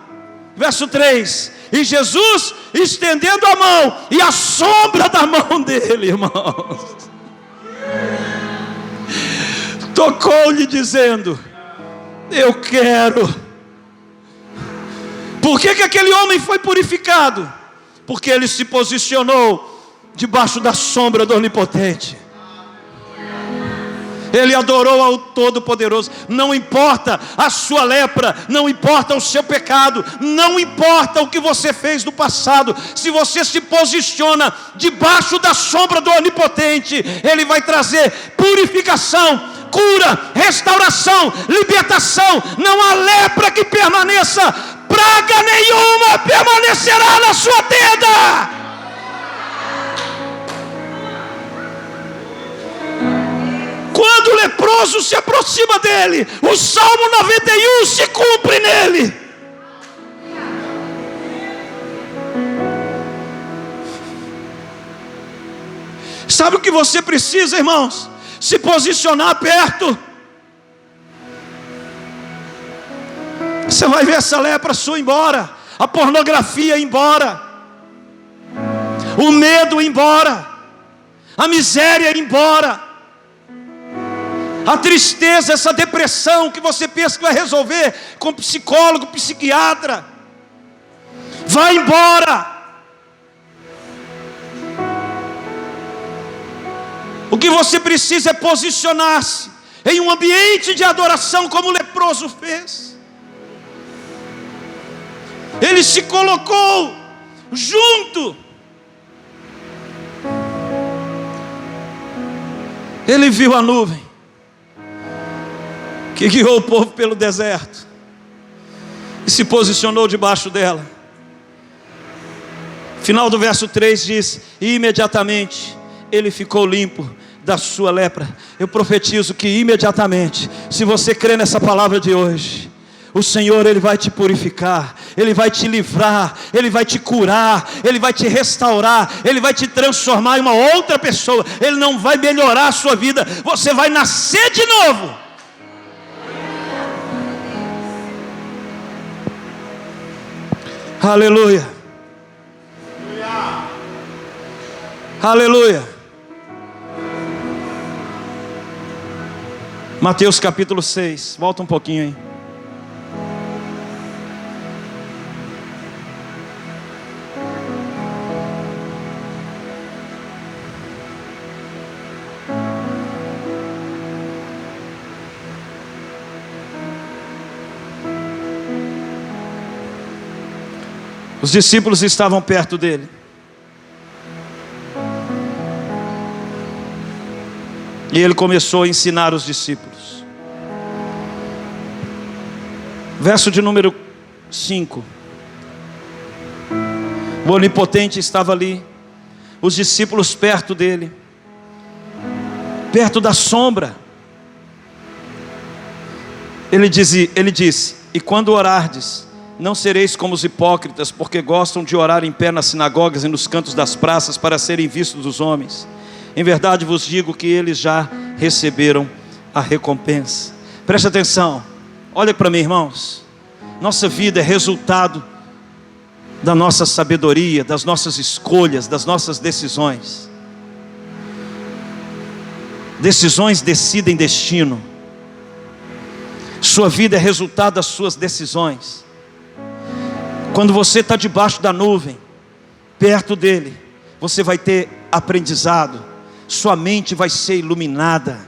Verso 3: e Jesus, estendendo a mão, e a sombra da mão dele, irmãos, tocou-lhe dizendo: eu quero. Por que aquele homem foi purificado? Porque ele se posicionou debaixo da sombra do Onipotente. Ele adorou ao Todo-Poderoso. Não importa a sua lepra, não importa o seu pecado, não importa o que você fez no passado. Se você se posiciona debaixo da sombra do Onipotente, Ele vai trazer purificação, cura, restauração, libertação. Não há lepra que permaneça, praga nenhuma permanecerá na sua tenda. Quando o leproso se aproxima dele, o Salmo 91 se cumpre nele. Sabe o que você precisa, irmãos? Se posicionar perto. Você vai ver essa lepra sua embora, a pornografia embora, o medo embora, a miséria embora, a tristeza, essa depressão que você pensa que vai resolver com psicólogo, psiquiatra, vai embora. O que você precisa é posicionar-se em um ambiente de adoração, como o leproso fez. Ele se colocou junto. Ele viu a nuvem que guiou o povo pelo deserto e se posicionou debaixo dela. Final do verso 3 diz: e imediatamente ele ficou limpo da sua lepra. Eu profetizo que imediatamente, se você crê nessa palavra de hoje, o Senhor, Ele vai te purificar, Ele vai te livrar, Ele vai te curar, Ele vai te restaurar, Ele vai te transformar em uma outra pessoa. Ele não vai melhorar a sua vida, você vai nascer de novo. Aleluia. Aleluia. Mateus capítulo 6, volta um pouquinho aí. Os discípulos estavam perto dele. E ele começou a ensinar os discípulos. Verso de número 5. O Onipotente estava ali, os discípulos perto dele, perto da sombra. Ele disse: e quando orardes, não sereis como os hipócritas, porque gostam de orar em pé nas sinagogas e nos cantos das praças para serem vistos dos homens. Em verdade vos digo que eles já receberam a recompensa. Preste atenção, olha para mim, irmãos. Nossa vida é resultado da nossa sabedoria, das nossas escolhas, das nossas decisões. Decisões decidem destino. Sua vida é resultado das suas decisões. Quando você está debaixo da nuvem, perto dele, você vai ter aprendizado, sua mente vai ser iluminada,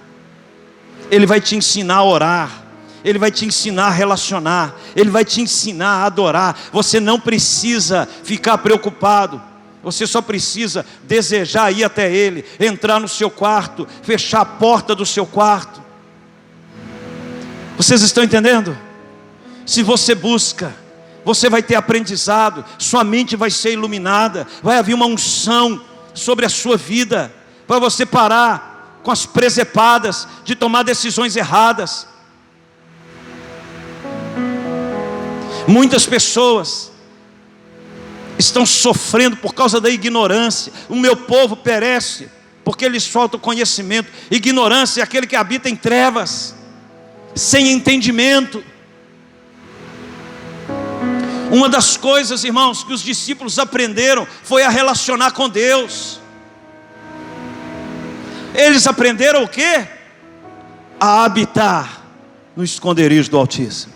ele vai te ensinar a orar, ele vai te ensinar a relacionar, ele vai te ensinar a adorar. Você não precisa ficar preocupado, você só precisa desejar ir até ele, entrar no seu quarto, fechar a porta do seu quarto. Vocês estão entendendo? Se você busca, você vai ter aprendizado, sua mente vai ser iluminada, vai haver uma unção sobre a sua vida, para você parar com as presepadas de tomar decisões erradas. Muitas pessoas estão sofrendo por causa da ignorância. O meu povo perece porque lhes falta o conhecimento. Ignorância é aquele que habita em trevas, sem entendimento. Uma das coisas, irmãos, que os discípulos aprenderam foi a relacionar com Deus. Eles aprenderam o quê? A habitar no esconderijo do Altíssimo.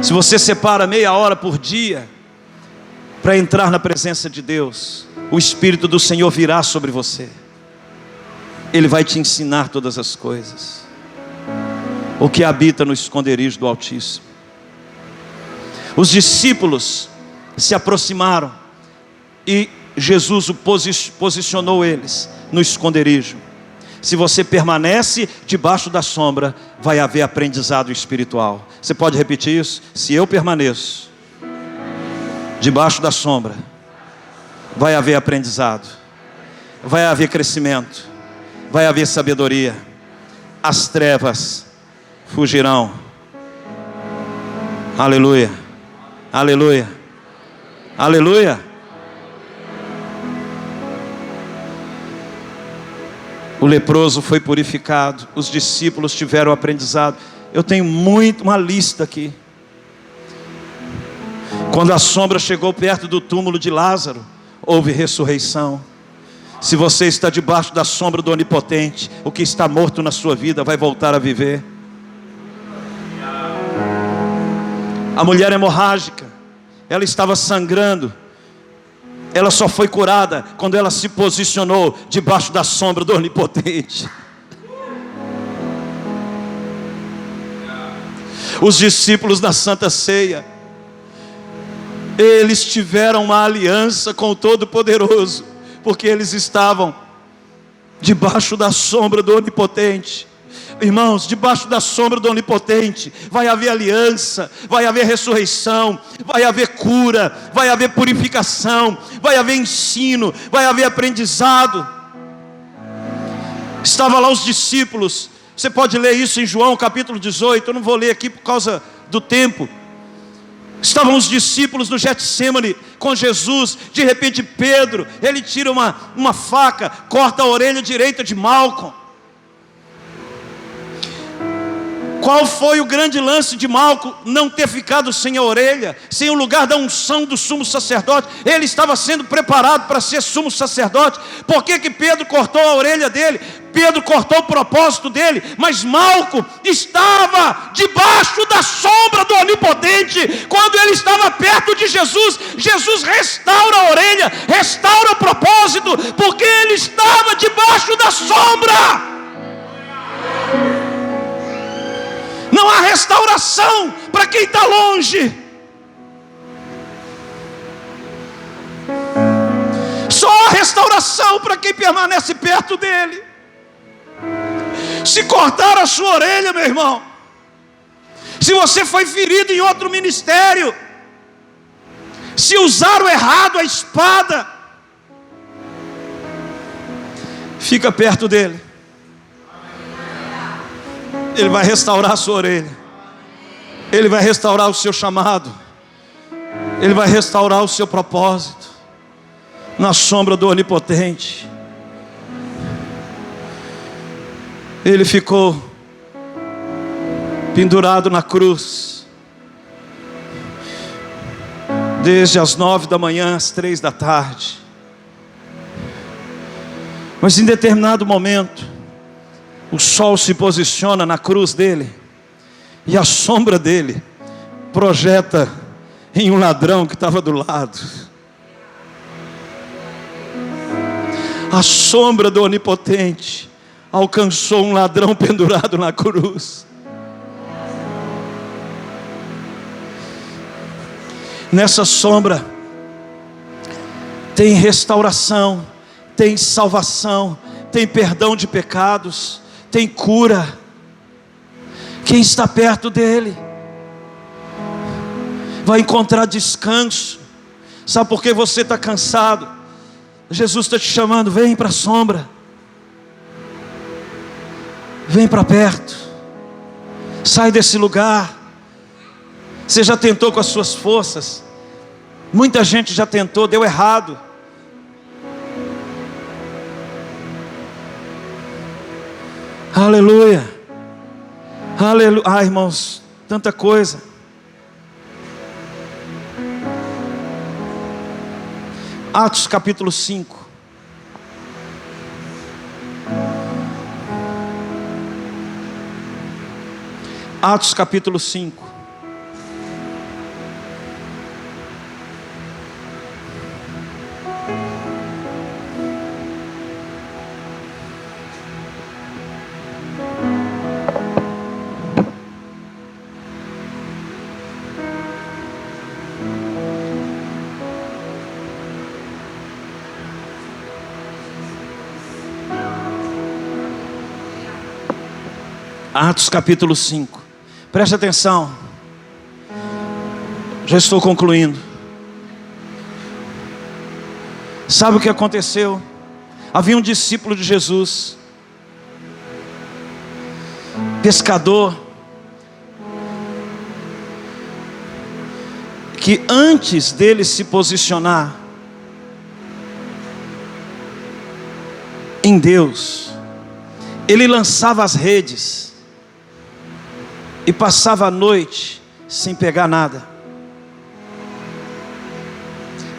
Se você separa meia hora por dia para entrar na presença de Deus, o Espírito do Senhor virá sobre você. Ele vai te ensinar todas as coisas. O que habita no esconderijo do Altíssimo. Os discípulos se aproximaram e Jesus posicionou eles no esconderijo. Se você permanece debaixo da sombra, vai haver aprendizado espiritual. Você pode repetir isso? Se eu permaneço debaixo da sombra, vai haver aprendizado, vai haver crescimento, vai haver sabedoria. As trevas fugirão. Aleluia, aleluia, aleluia. O leproso foi purificado, os discípulos tiveram aprendizado. Eu tenho uma lista aqui. Quando a sombra chegou perto do túmulo de Lázaro, houve ressurreição. Se você está debaixo da sombra do Onipotente, o que está morto na sua vida vai voltar a viver. A mulher hemorrágica, ela estava sangrando. Ela só foi curada quando ela se posicionou debaixo da sombra do Onipotente. Os discípulos da Santa Ceia, eles tiveram uma aliança com o Todo-Poderoso, porque eles estavam debaixo da sombra do Onipotente. Irmãos, debaixo da sombra do Onipotente vai haver aliança, vai haver ressurreição, vai haver cura, vai haver purificação, vai haver ensino, vai haver aprendizado. Estava lá os discípulos. Você pode ler isso em João capítulo 18. Eu não vou ler aqui por causa do tempo. Estavam os discípulos no Getsemane com Jesus. De repente Pedro, ele tira uma faca, corta a orelha direita de Malco. Qual foi o grande lance de Malco? Não ter ficado sem a orelha, sem o lugar da unção do sumo sacerdote. Ele estava sendo preparado para ser sumo sacerdote. Por que Pedro cortou a orelha dele? Pedro cortou o propósito dele, mas Malco estava debaixo da sombra do Onipotente. Quando ele estava perto de Jesus, Jesus restaura a orelha, restaura o propósito, porque ele estava debaixo da sombra. Não há restauração para quem está longe. Só há restauração para quem permanece perto dele. Se cortar a sua orelha, meu irmão, se você foi ferido em outro ministério, se usaram errado a espada, fica perto dele. Ele vai restaurar a sua orelha. Ele vai restaurar o seu chamado. Ele vai restaurar o seu propósito. Na sombra do Onipotente. Ele ficou pendurado na cruz. Desde as 9 da manhã às 3 da tarde. Mas em determinado momento, o sol se posiciona na cruz dele, e a sombra dele projeta em um ladrão que estava do lado. A sombra do Onipotente alcançou um ladrão pendurado na cruz. Nessa sombra tem restauração, tem salvação, tem perdão de pecados, tem cura. Quem está perto dele vai encontrar descanso. Sabe por que você está cansado? Jesus está te chamando, vem para a sombra, vem para perto, sai desse lugar. Você já tentou com as suas forças, Muita gente já tentou, deu errado. Aleluia. Aleluia. Ah, irmãos, tanta coisa. Atos capítulo 5. Atos capítulo 5. Atos capítulo 5. Preste atenção. Já estou concluindo. Sabe o que aconteceu? Havia um discípulo de Jesus, pescador, que antes dele se posicionar em Deus, ele lançava as redes e passava a noite sem pegar nada.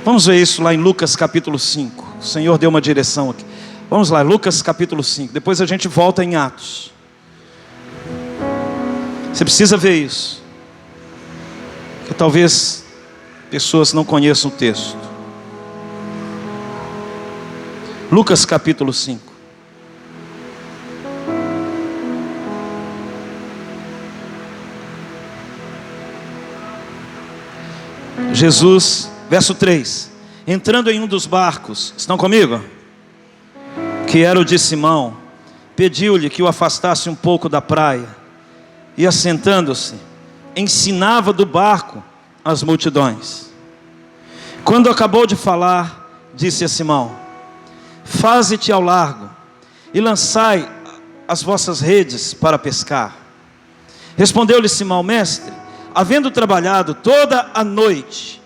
Vamos ver isso lá em Lucas capítulo 5. O Senhor deu uma direção aqui. Vamos lá, Lucas capítulo 5. Depois a gente volta em Atos. Você precisa ver isso, porque talvez pessoas não conheçam o texto. Lucas capítulo 5. Jesus, verso 3. Entrando em um dos barcos, estão comigo? Que era o de Simão, pediu-lhe que o afastasse um pouco da praia. E assentando-se, ensinava do barco as multidões. Quando acabou de falar, disse a Simão: faze-te ao largo e lançai as vossas redes para pescar. Respondeu-lhe Simão: mestre, havendo trabalhado toda a noite,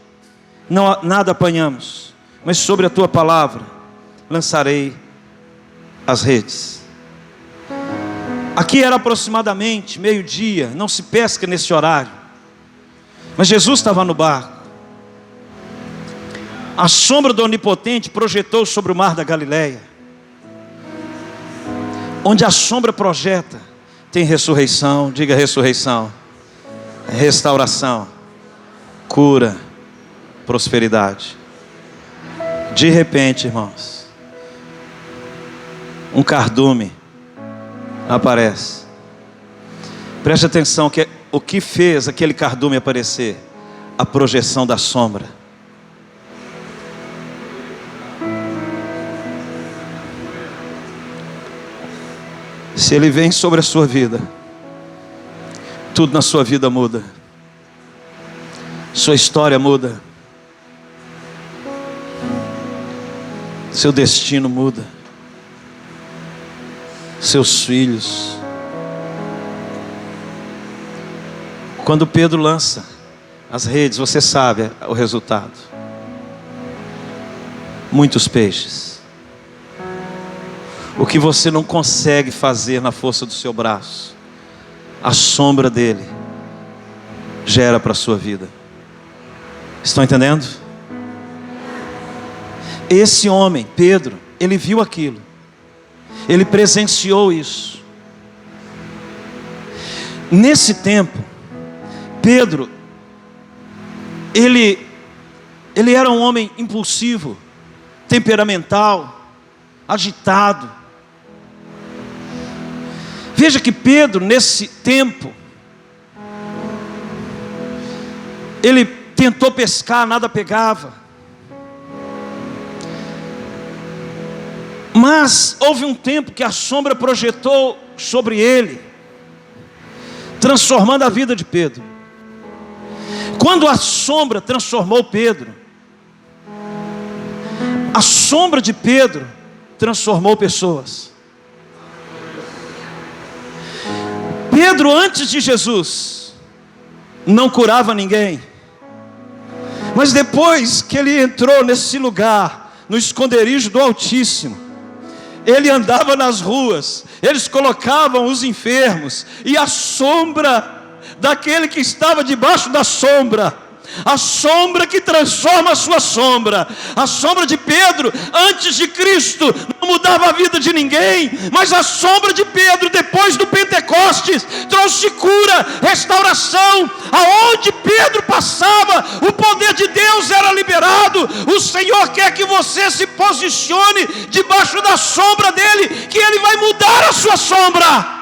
nada apanhamos, mas sobre a tua palavra lançarei as redes. Aqui era aproximadamente meio-dia, não se pesca nesse horário, mas Jesus estava no barco. A sombra do Onipotente projetou sobre o mar da Galileia. Onde a sombra projeta, tem ressurreição. Diga ressurreição, restauração, cura, prosperidade. De repente, irmãos, um cardume aparece. Preste atenção, que o que fez aquele cardume aparecer? A projeção da sombra. Se ele vem sobre a sua vida, tudo na sua vida muda. Sua história muda. Seu destino muda. Seus filhos. Quando Pedro lança as redes, você sabe o resultado. Muitos peixes. O que você não consegue fazer na força do seu braço, a sombra dele gera para a sua vida. Estão entendendo? Esse homem, Pedro, ele viu aquilo. Ele presenciou isso. Nesse tempo, Pedro, ele era um homem impulsivo, temperamental, agitado. Veja que Pedro, nesse tempo, ele tentou pescar, nada pegava. Mas houve um tempo que a sombra projetou sobre ele, transformando a vida de Pedro. Quando a sombra transformou Pedro, a sombra de Pedro transformou pessoas. Pedro, antes de Jesus, não curava ninguém, Mas depois que ele entrou nesse lugar, no esconderijo do Altíssimo, ele andava nas ruas, eles colocavam os enfermos, e a sombra daquele que estava debaixo da sombra, a sombra que transforma a sua sombra, a sombra de Pedro antes de Cristo não mudava a vida de ninguém, mas a sombra de Pedro depois do Pentecostes trouxe cura, restauração. Aonde Pedro passava, o poder de Deus era liberado. O Senhor quer que você se posicione debaixo da sombra dele, que ele vai mudar a sua sombra.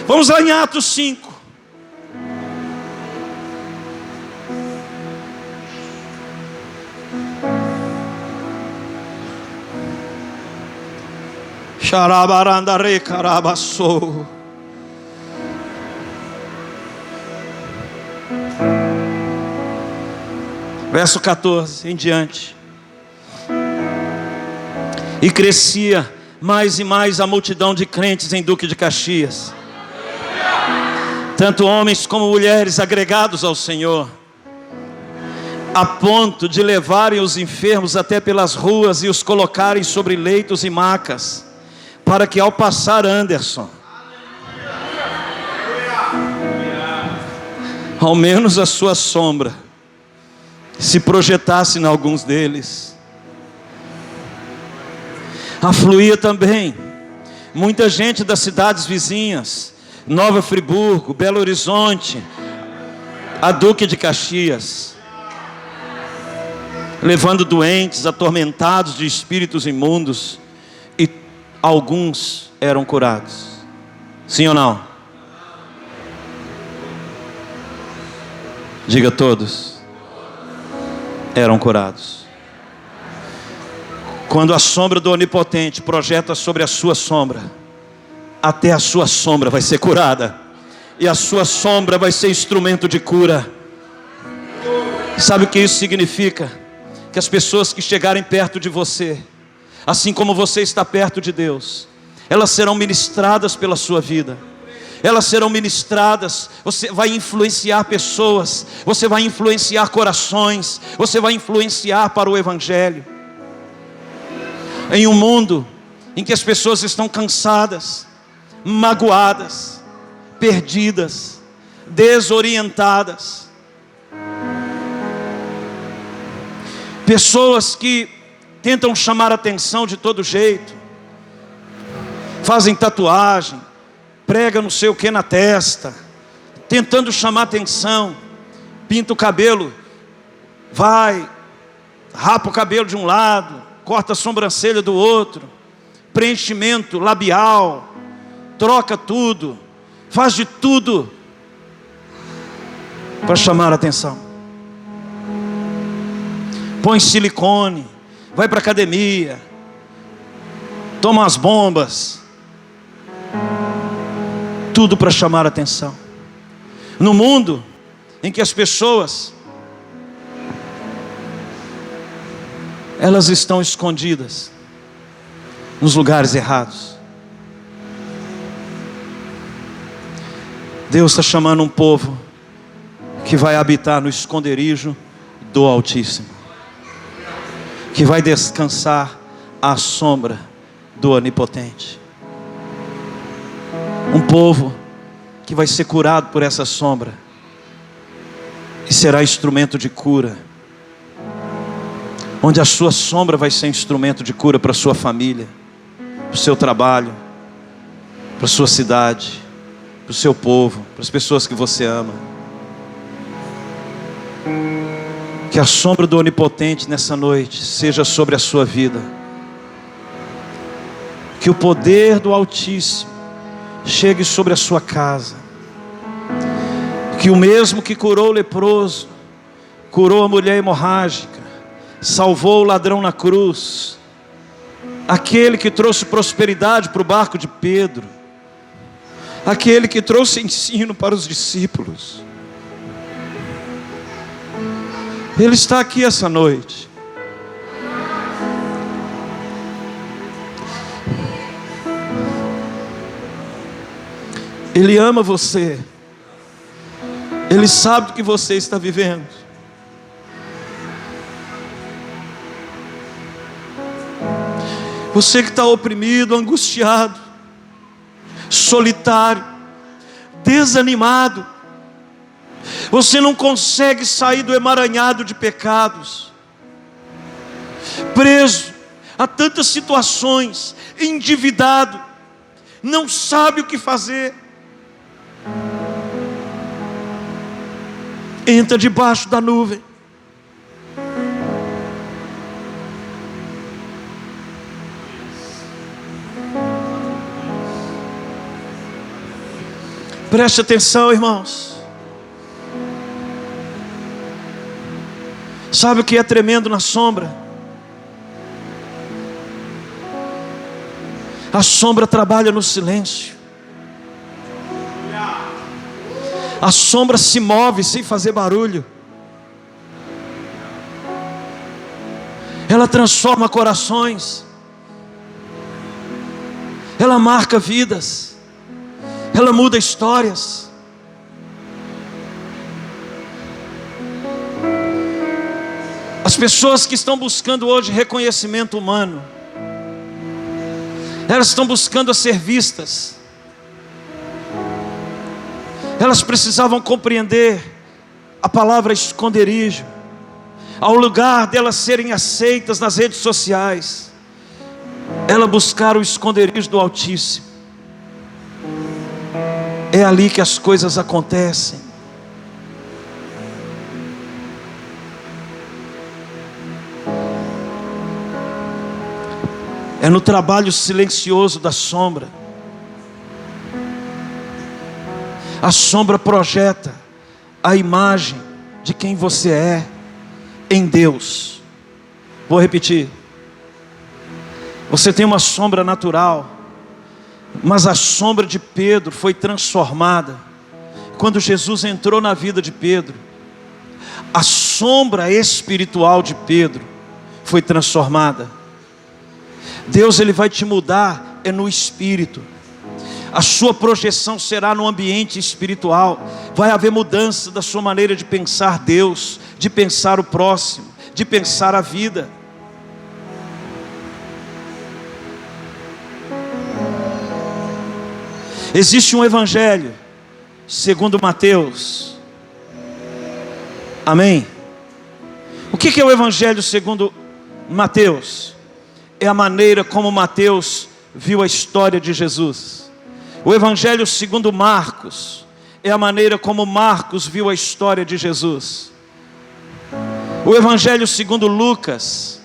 Vamos lá em Atos 5. Xarabarandare carabassou. Verso 14 em diante. E crescia mais e mais a multidão de crentes em Duque de Caxias, tanto homens como mulheres agregados ao Senhor, a ponto de levarem os enfermos até pelas ruas e os colocarem sobre leitos e macas, para que ao passar Anderson, ao menos a sua sombra se projetasse em alguns deles. Afluía também muita gente das cidades vizinhas, Nova Friburgo, Belo Horizonte, a Duque de Caxias, levando doentes, atormentados de espíritos imundos, e alguns eram curados. Sim ou não? Diga todos. Eram curados. Quando a sombra do Onipotente projeta sobre a sua sombra, até a sua sombra vai ser curada, e a sua sombra vai ser instrumento de cura. Sabe o que isso significa? Que as pessoas que chegarem perto de você, assim como você está perto de Deus, elas serão ministradas pela sua vida. Elas serão ministradas. Você vai influenciar pessoas, você vai influenciar corações, você vai influenciar para o Evangelho. Em um mundo em que as pessoas estão cansadas, magoadas, perdidas, desorientadas, pessoas que tentam chamar atenção de todo jeito, fazem tatuagem, prega não sei o que na testa, tentando chamar atenção, pinta o cabelo, rapa o cabelo de um lado, corta a sobrancelha do outro, preenchimento labial, troca tudo, faz de tudo para chamar a atenção. Põe silicone, vai para a academia, toma as bombas, tudo para chamar a atenção. No mundo em que as pessoas, elas estão escondidas nos lugares errados, Deus está chamando um povo que vai habitar no esconderijo do Altíssimo, que vai descansar à sombra do Onipotente. Um povo que vai ser curado por essa sombra e será instrumento de cura, onde a sua sombra vai ser instrumento de cura para a sua família, para o seu trabalho, para a sua cidade, para o seu povo, para as pessoas que você ama. Que a sombra do Onipotente nessa noite seja sobre a sua vida. Que o poder do Altíssimo chegue sobre a sua casa. Que o mesmo que curou o leproso, curou a mulher hemorrágica, salvou o ladrão na cruz, aquele que trouxe prosperidade para o barco de Pedro, aquele que trouxe ensino para os discípulos, Ele está aqui essa noite. Ele ama você. Ele sabe do que você está vivendo. Você que está oprimido, angustiado, solitário, desanimado. Você não consegue sair do emaranhado de pecados, preso a tantas situações, endividado, não sabe o que fazer. Entra debaixo da nuvem. Preste atenção, irmãos. Sabe o que é tremendo na sombra? A sombra trabalha no silêncio. A sombra se move sem fazer barulho. Ela transforma corações. Ela marca vidas. Ela muda histórias. As pessoas que estão buscando hoje reconhecimento humano, elas estão buscando a ser vistas. Elas precisavam compreender a palavra esconderijo. Ao lugar delas serem aceitas nas redes sociais, elas buscaram o esconderijo do Altíssimo. É ali que as coisas acontecem. É no trabalho silencioso da sombra. A sombra projeta a imagem de quem você é em Deus. Vou repetir. Você tem uma sombra natural, mas a sombra de Pedro foi transformada quando Jesus entrou na vida de Pedro. A sombra espiritual de Pedro foi transformada. Deus, Ele vai te mudar no espírito. A sua projeção será no ambiente espiritual. Vai haver mudança da sua maneira de pensar Deus, de pensar o próximo, de pensar a vida. Existe um evangelho segundo Mateus. Amém? O que é o evangelho segundo Mateus? É a maneira como Mateus viu a história de Jesus. O evangelho segundo Marcos é a maneira como Marcos viu a história de Jesus. O evangelho segundo Lucas,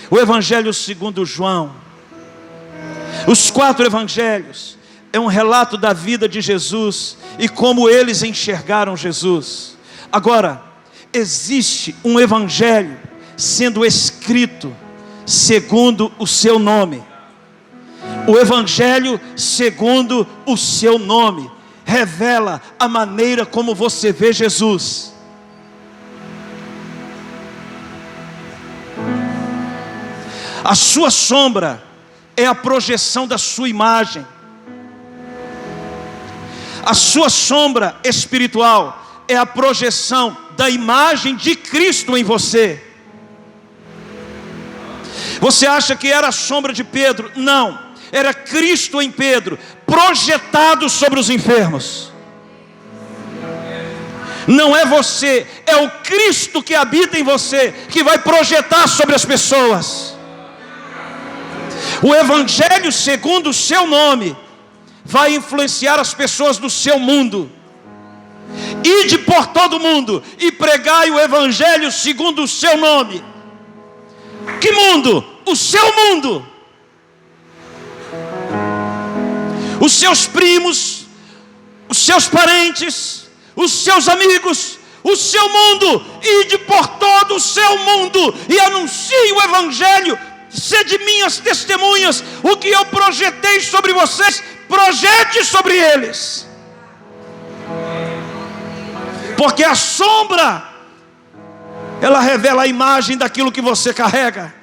o evangelho segundo João, os 4 evangelhos é um relato da vida de Jesus e como eles enxergaram Jesus. Agora, existe um evangelho sendo escrito segundo o seu nome. O evangelho segundo o seu nome revela a maneira como você vê Jesus. A sua sombra é a projeção da sua imagem. A sua sombra espiritual é a projeção da imagem de Cristo em você. Você acha que era a sombra de Pedro? Não, era Cristo em Pedro, projetado sobre os enfermos. Não é você, é o Cristo que habita em você, que vai projetar sobre as pessoas. O evangelho segundo o seu nome vai influenciar as pessoas do seu mundo. Ide por todo mundo e pregai o evangelho segundo o seu nome. Que mundo? O seu mundo. Os seus primos, os seus parentes, os seus amigos, o seu mundo. Ide por todo o seu mundo e anuncie o evangelho. Sede minhas testemunhas. O que eu projetei sobre vocês, projete sobre eles. Porque a sombra, ela revela a imagem daquilo que você carrega.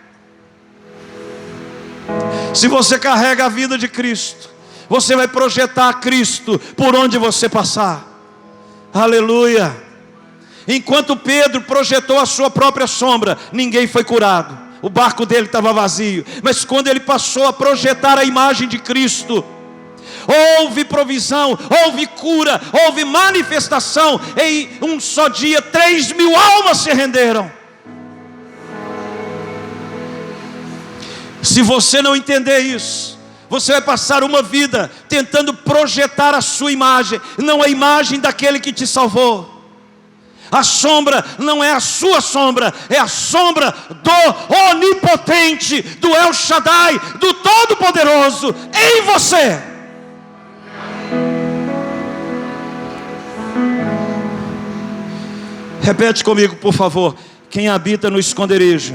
Se você carrega a vida de Cristo, você vai projetar Cristo por onde você passar. Aleluia. Enquanto Pedro projetou a sua própria sombra, ninguém foi curado, o barco dele estava vazio. Mas quando ele passou a projetar a imagem de Cristo, houve provisão, houve cura, houve manifestação. Em um só dia 3.000 almas se renderam. Se você não entender isso, você vai passar uma vida tentando projetar a sua imagem, não a imagem daquele que te salvou. A sombra não é a sua sombra, é a sombra do Onipotente, do El Shaddai, do Todo-Poderoso em você. Repete comigo, por favor. Quem habita no esconderijo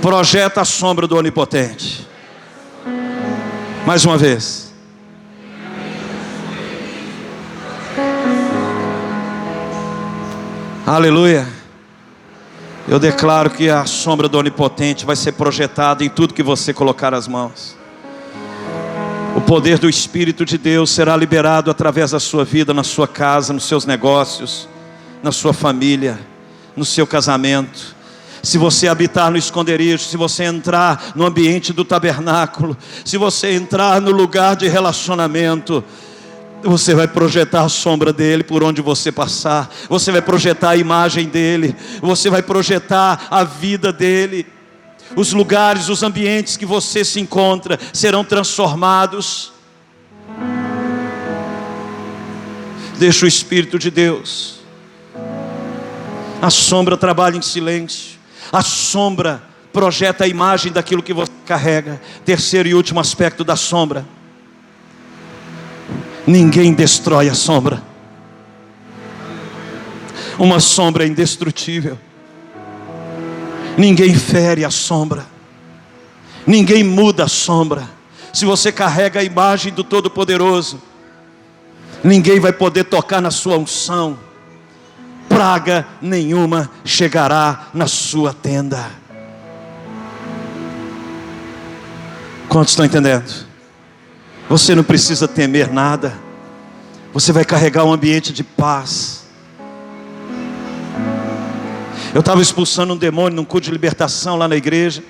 projeta a sombra do Onipotente. Mais uma vez. Aleluia. Eu declaro que a sombra do Onipotente vai ser projetada em tudo que você colocar as mãos. O poder do Espírito de Deus será liberado através da sua vida, na sua casa, nos seus negócios, na sua família, no seu casamento. Se você habitar no esconderijo, se você entrar no ambiente do tabernáculo, se você entrar no lugar de relacionamento, você vai projetar a sombra dele por onde você passar. Você vai projetar a imagem dele. Você vai projetar a vida dele. Os lugares, os ambientes que você se encontra serão transformados. Deixa o Espírito de Deus. A sombra trabalha em silêncio. A sombra projeta a imagem daquilo que você carrega. Terceiro e último aspecto da sombra: ninguém destrói a sombra. Uma sombra é indestrutível. Ninguém fere a sombra. Ninguém muda a sombra. Se você carrega a imagem do Todo-Poderoso, ninguém vai poder tocar na sua unção. Praga nenhuma chegará na sua tenda. Quantos estão entendendo? Você não precisa temer nada. Você vai carregar um ambiente de paz. Eu estava expulsando um demônio num culto de libertação lá na igreja.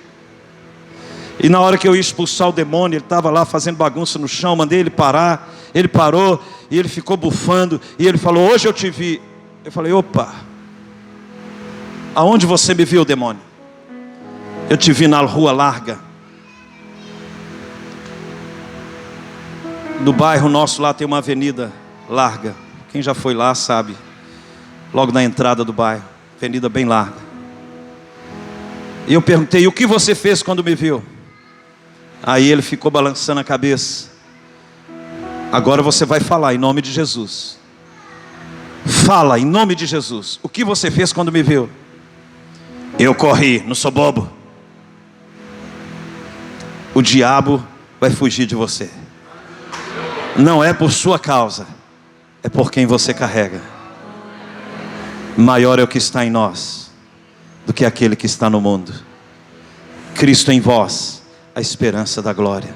E na hora que eu ia expulsar o demônio, ele estava lá fazendo bagunça no chão. Mandei ele parar. Ele parou e ele ficou bufando. E ele falou: hoje eu te vi. Eu falei: opa, aonde você me viu, demônio? Eu te vi na rua larga. No bairro nosso lá tem uma avenida larga. Quem já foi lá sabe. Logo na entrada do bairro, avenida bem larga. E eu perguntei: o que você fez quando me viu? Aí ele ficou balançando a cabeça. Agora você vai falar em nome de Jesus. Fala em nome de Jesus. O que você fez quando me viu? Eu corri, não sou bobo. O diabo vai fugir de você. Não é por sua causa, é por quem você carrega. Maior é o que está em nós do que aquele que está no mundo. Cristo em vós, a esperança da glória.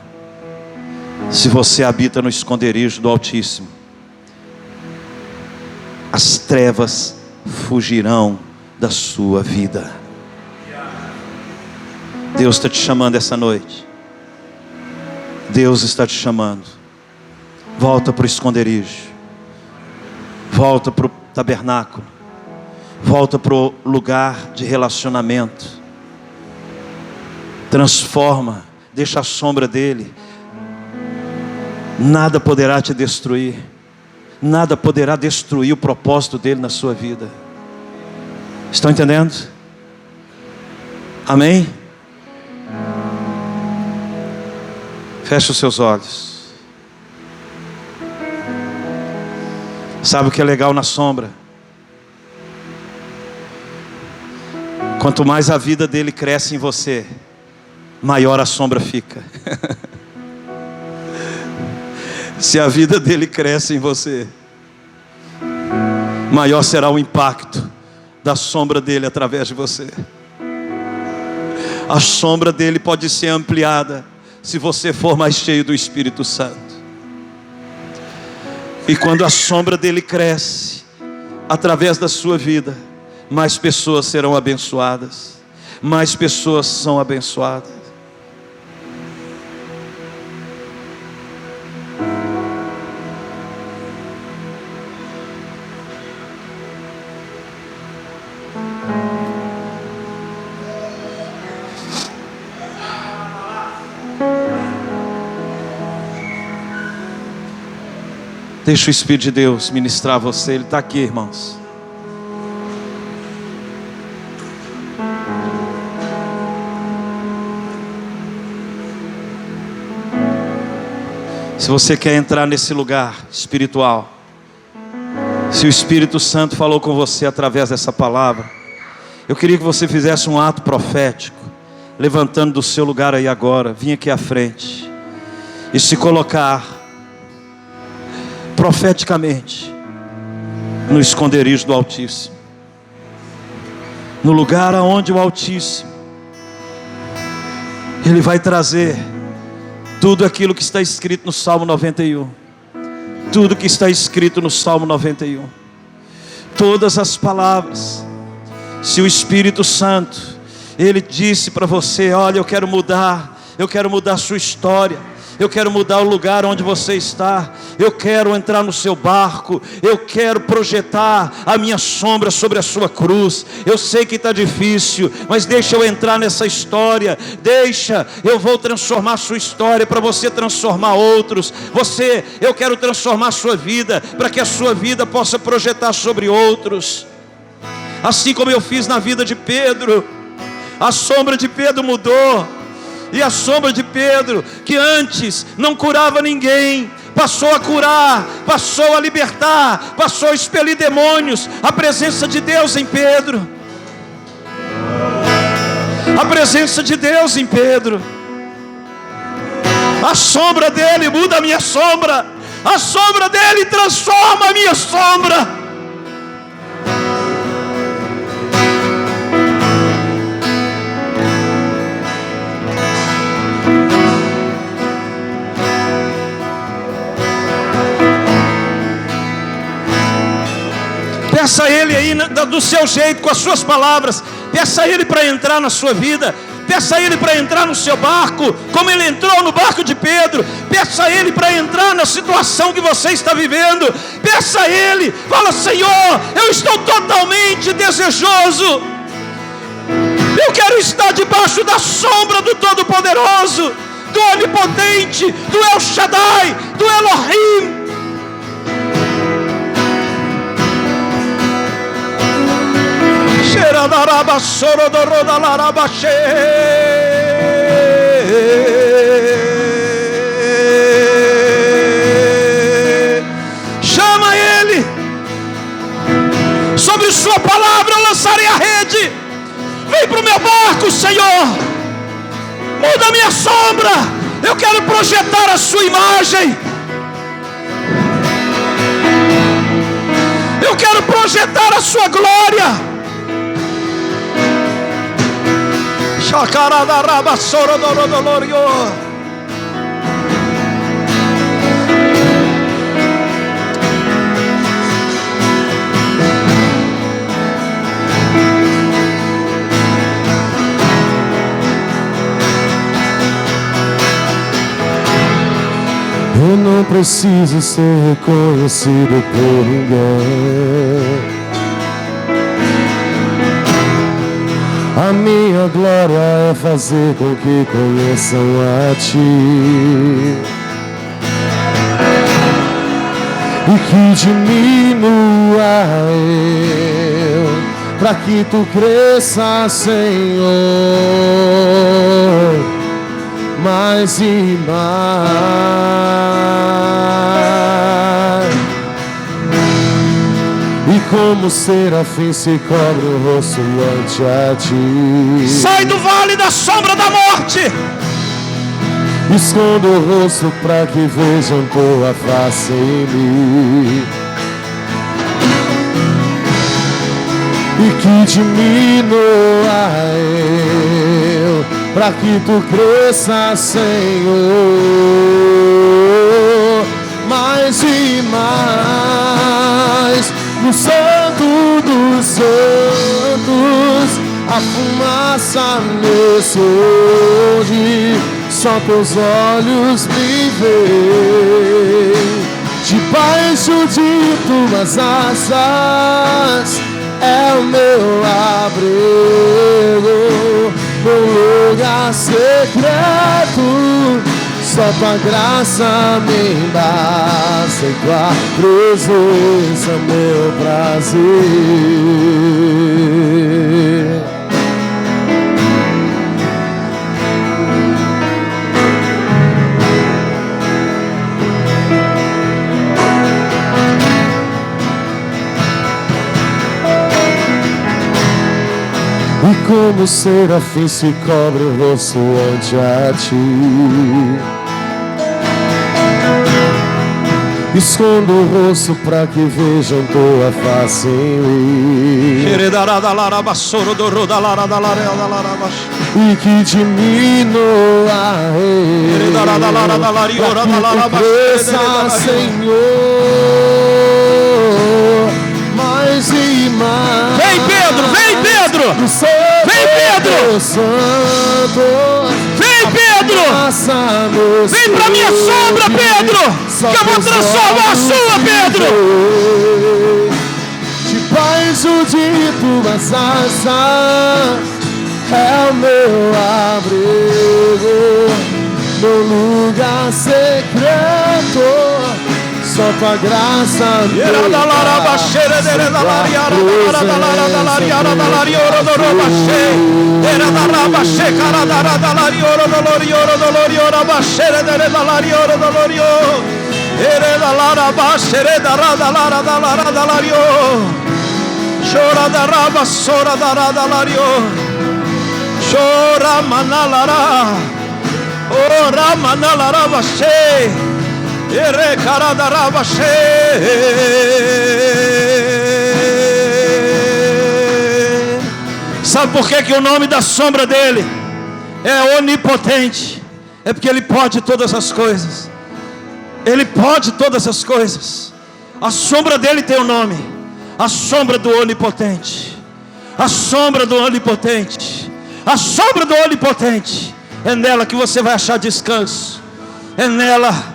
Se você habita no esconderijo do Altíssimo, as trevas fugirão da sua vida. Deus está te chamando essa noite. Deus está te chamando. Volta para o esconderijo. Volta para o tabernáculo. Volta para o lugar de relacionamento. Transforma. Deixa a sombra dele. Nada poderá te destruir. Nada poderá destruir o propósito dele na sua vida. Estão entendendo? Amém? Feche os seus olhos. Sabe o que é legal na sombra? Quanto mais a vida dele cresce em você, maior a sombra fica. Se a vida dele cresce em você, maior será o impacto da sombra dele através de você. A sombra dele pode ser ampliada se você for mais cheio do Espírito Santo. E quando a sombra dele cresce, através da sua vida, mais pessoas serão abençoadas. Mais pessoas são abençoadas. Deixa o Espírito de Deus ministrar você. Ele está aqui, irmãos. Se você quer entrar nesse lugar espiritual, se o Espírito Santo falou com você através dessa palavra, eu queria que você fizesse um ato profético, levantando do seu lugar aí agora, vim aqui à frente e se colocar profeticamente no esconderijo do Altíssimo, no lugar aonde o Altíssimo Ele vai trazer tudo aquilo que está escrito no Salmo 91, tudo que está escrito no Salmo 91, todas as palavras. Se o Espírito Santo, Ele disse para você: olha, eu quero mudar a sua história, eu quero mudar o lugar onde você está, eu quero entrar no seu barco, eu quero projetar a minha sombra sobre a sua cruz. Eu sei que está difícil, mas deixa eu entrar nessa história, eu vou transformar a sua história para você transformar outros. Eu quero transformar a sua vida, para que a sua vida possa projetar sobre outros. Assim como eu fiz na vida de Pedro, a sombra de Pedro mudou. E a sombra de Pedro, que antes não curava ninguém, passou a curar, passou a libertar, passou a expelir demônios. A presença de Deus em Pedro, a presença de Deus em Pedro. A sombra dele muda a minha sombra, a sombra dele transforma a minha sombra. Peça a Ele aí do seu jeito, com as suas palavras. Peça a Ele para entrar na sua vida. Peça a Ele para entrar no seu barco, como Ele entrou no barco de Pedro. Peça a Ele para entrar na situação que você está vivendo. Peça a Ele, fala: Senhor, eu estou totalmente desejoso. Eu quero estar debaixo da sombra do Todo-Poderoso, do Onipotente, do El Shaddai, do Elohim. Chama Ele. Sobre sua palavra eu lançarei a rede. Vem para o meu barco, Senhor. Muda a minha sombra. Eu quero projetar a sua imagem. Eu quero projetar a sua glória. Eu não preciso ser reconhecido por ninguém. A minha glória é fazer com que conheçam a Ti, e que diminua eu, para que Tu cresça, Senhor, mais e mais. E como serafim se cobre o rosto ante a Ti. Sai do vale da sombra da morte. Esconda o rosto para que vejam Tua face em mim, e que diminua eu, para que tu cresças, Senhor, mais e mais. No Santo dos Santos, a fumaça me esconde, só teus olhos me veem. Debaixo de tuas asas é o meu abrigo, meu lugar secreto. Só tua graça me basta, e tua presença meu prazer. E como serafim se cobre o rosto ante a ti, escondo o rosto para que vejam tua face em mim, e que diminua ele, para que tu cresça, Senhor, mais e mais. Vem Pedro, vem Pedro, vem Pedro, vem Pedro, vem pra minha sombra, Pedro, que eu vou transformar a sua, Pedro. Debaixo de tuas asas é o meu abrigo, meu lugar secreto. Só tua graça me Sabe por que o nome da sombra dele é onipotente? É porque ele pode todas as coisas. Ele pode todas as coisas. A sombra dele tem o nome: a sombra do onipotente. A sombra do onipotente. A sombra do onipotente. É nela que você vai achar descanso. É nela.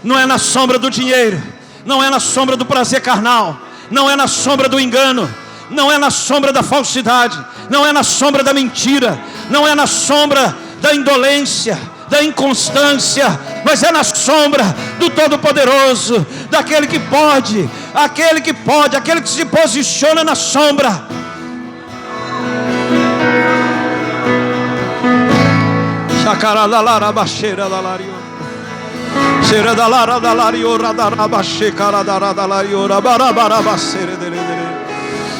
Não é na sombra do dinheiro, não é na sombra do prazer carnal, não é na sombra do engano, não é na sombra da falsidade, não é na sombra da mentira, não é na sombra da indolência, da inconstância, mas é na sombra do Todo-Poderoso, daquele que pode, aquele que se posiciona na sombra. Chacaradalara baixeira da lario. Xeredalara da lariora da rabaxe caradara da lariora barabaraba seredere.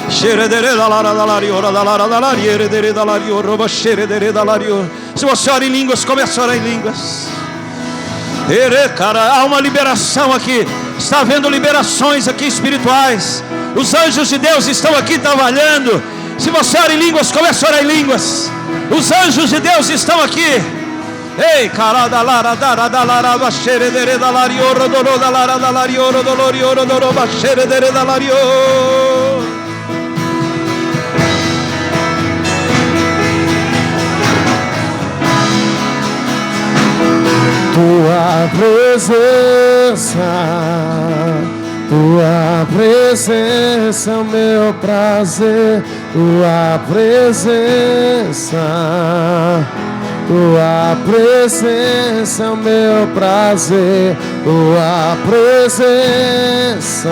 Xeredere da lara da lariora da lara da lariere dere da lariora baxeredere da lariora. Se você ora em línguas, comece a orar em línguas. Cara, há uma liberação aqui. Está havendo liberações aqui espirituais. Os anjos de Deus estão aqui trabalhando. Se você ora em línguas, comece a orar em línguas. Os anjos de Deus estão aqui. Ei, carada lara da lara baxere dere da lariora doro da lara da lariora doloriora doro baxere dere da lariora. Tua presença é o meu prazer, tua presença é o meu prazer, tua presença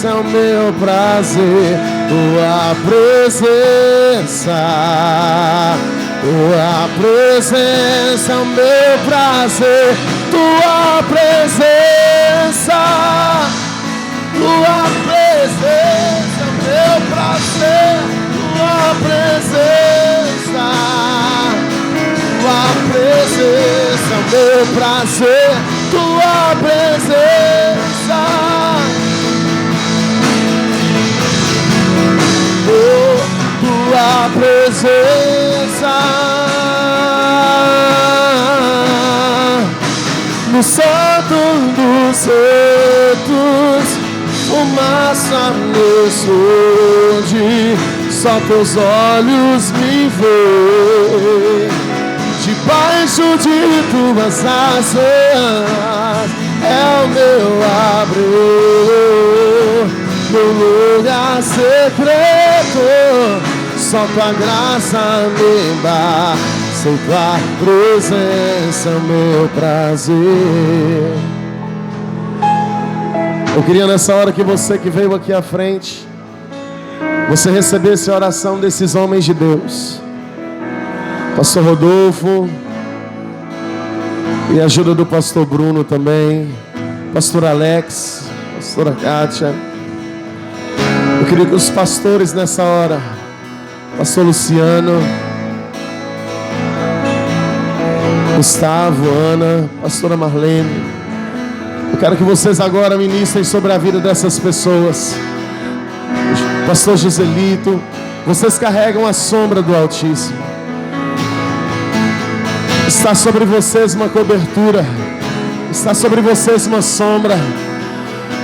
é o meu prazer, tua presença é o meu prazer, tua presença é o meu prazer, tua presença é o meu prazer, tua presença, tua presença. presença, no santo dos santos, fumaça me esconde, só teus olhos me veem, debaixo de tuas asas é o meu abrigo, no lugar secreto, só tua graça me basta, tua presença é o meu prazer. Eu queria nessa hora que você que veio aqui à frente, você recebesse a oração desses homens de Deus, pastor Rodolfo, e a ajuda do pastor Bruno também, pastor Alex, pastora Kátia. Eu queria que os pastores nessa hora, pastor Luciano, Gustavo, Ana, pastora Marlene, eu quero que vocês agora ministrem sobre a vida dessas pessoas. Pastor Joselito, vocês carregam a sombra do Altíssimo. Está sobre vocês uma cobertura, está sobre vocês uma sombra.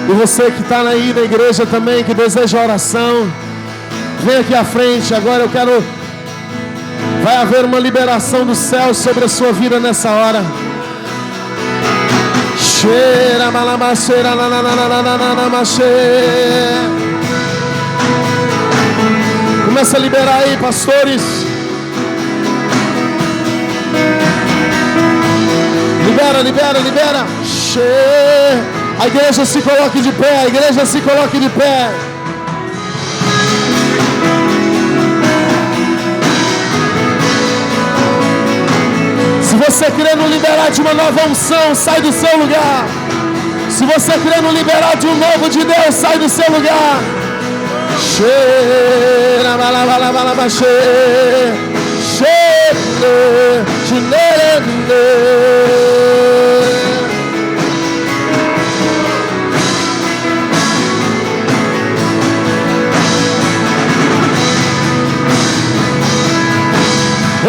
E você que está aí na igreja também, que deseja oração, vem aqui à frente. Agora vai haver uma liberação do céu sobre a sua vida nessa hora. Cheira, malamacheira, começa a liberar aí, pastores. Libera. A igreja se coloque de pé, Se você querendo liberar de uma nova unção, sai do seu lugar. Se você querendo liberar de um novo de Deus, sai do seu lugar. Cheira,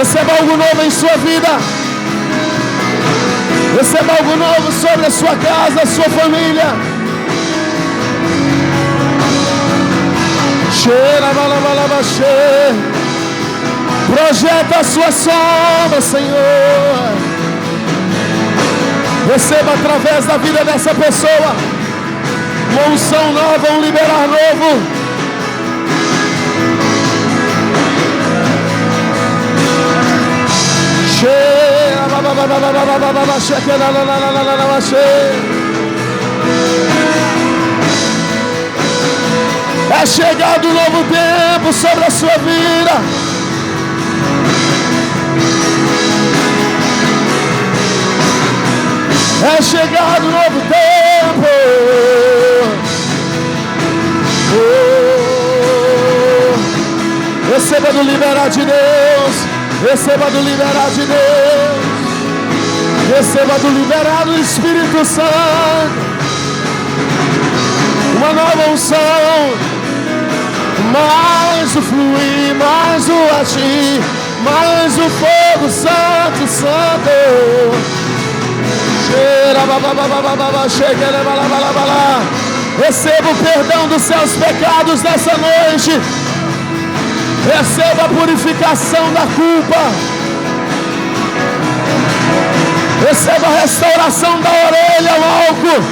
receba algo novo em sua vida. Receba algo novo sobre a sua casa, a sua família. Projeta a sua sombra, Senhor. Receba através da vida dessa pessoa uma unção nova, um liberar novo. É chegado um novo tempo sobre a sua vida. É chegado um novo tempo. Receba do liberar de Deus. Receba do liberar de Deus. Receba do liberar do Espírito Santo. Uma nova unção. Mais o fluir, mais o agir, mais o fogo santo, santo. Receba o perdão dos seus pecados nessa noite. Receba a purificação da culpa. Receba a restauração da orelha ao álcool.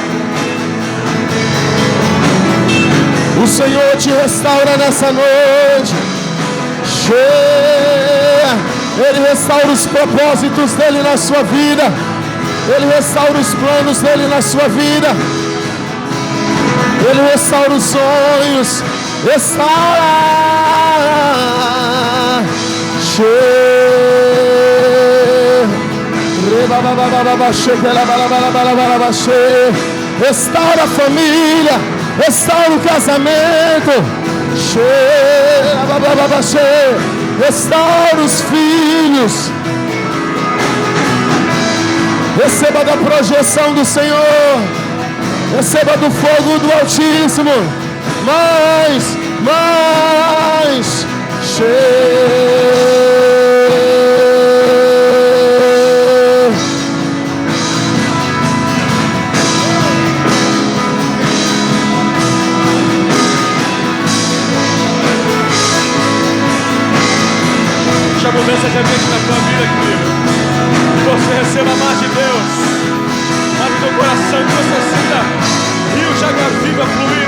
O Senhor te restaura nessa noite. Ele restaura os propósitos dele na sua vida. Ele restaura os planos dele na sua vida. Ele restaura os sonhos. Restaura. Restaura a família. Restaura o casamento. Restaura os filhos. Receba da projeção do Senhor. Receba do fogo do Altíssimo. Mais. A mudança já vem na tua vida, querido. Que você receba mais de Deus, mais do teu coração, que você sinta rios de água viva fluindo.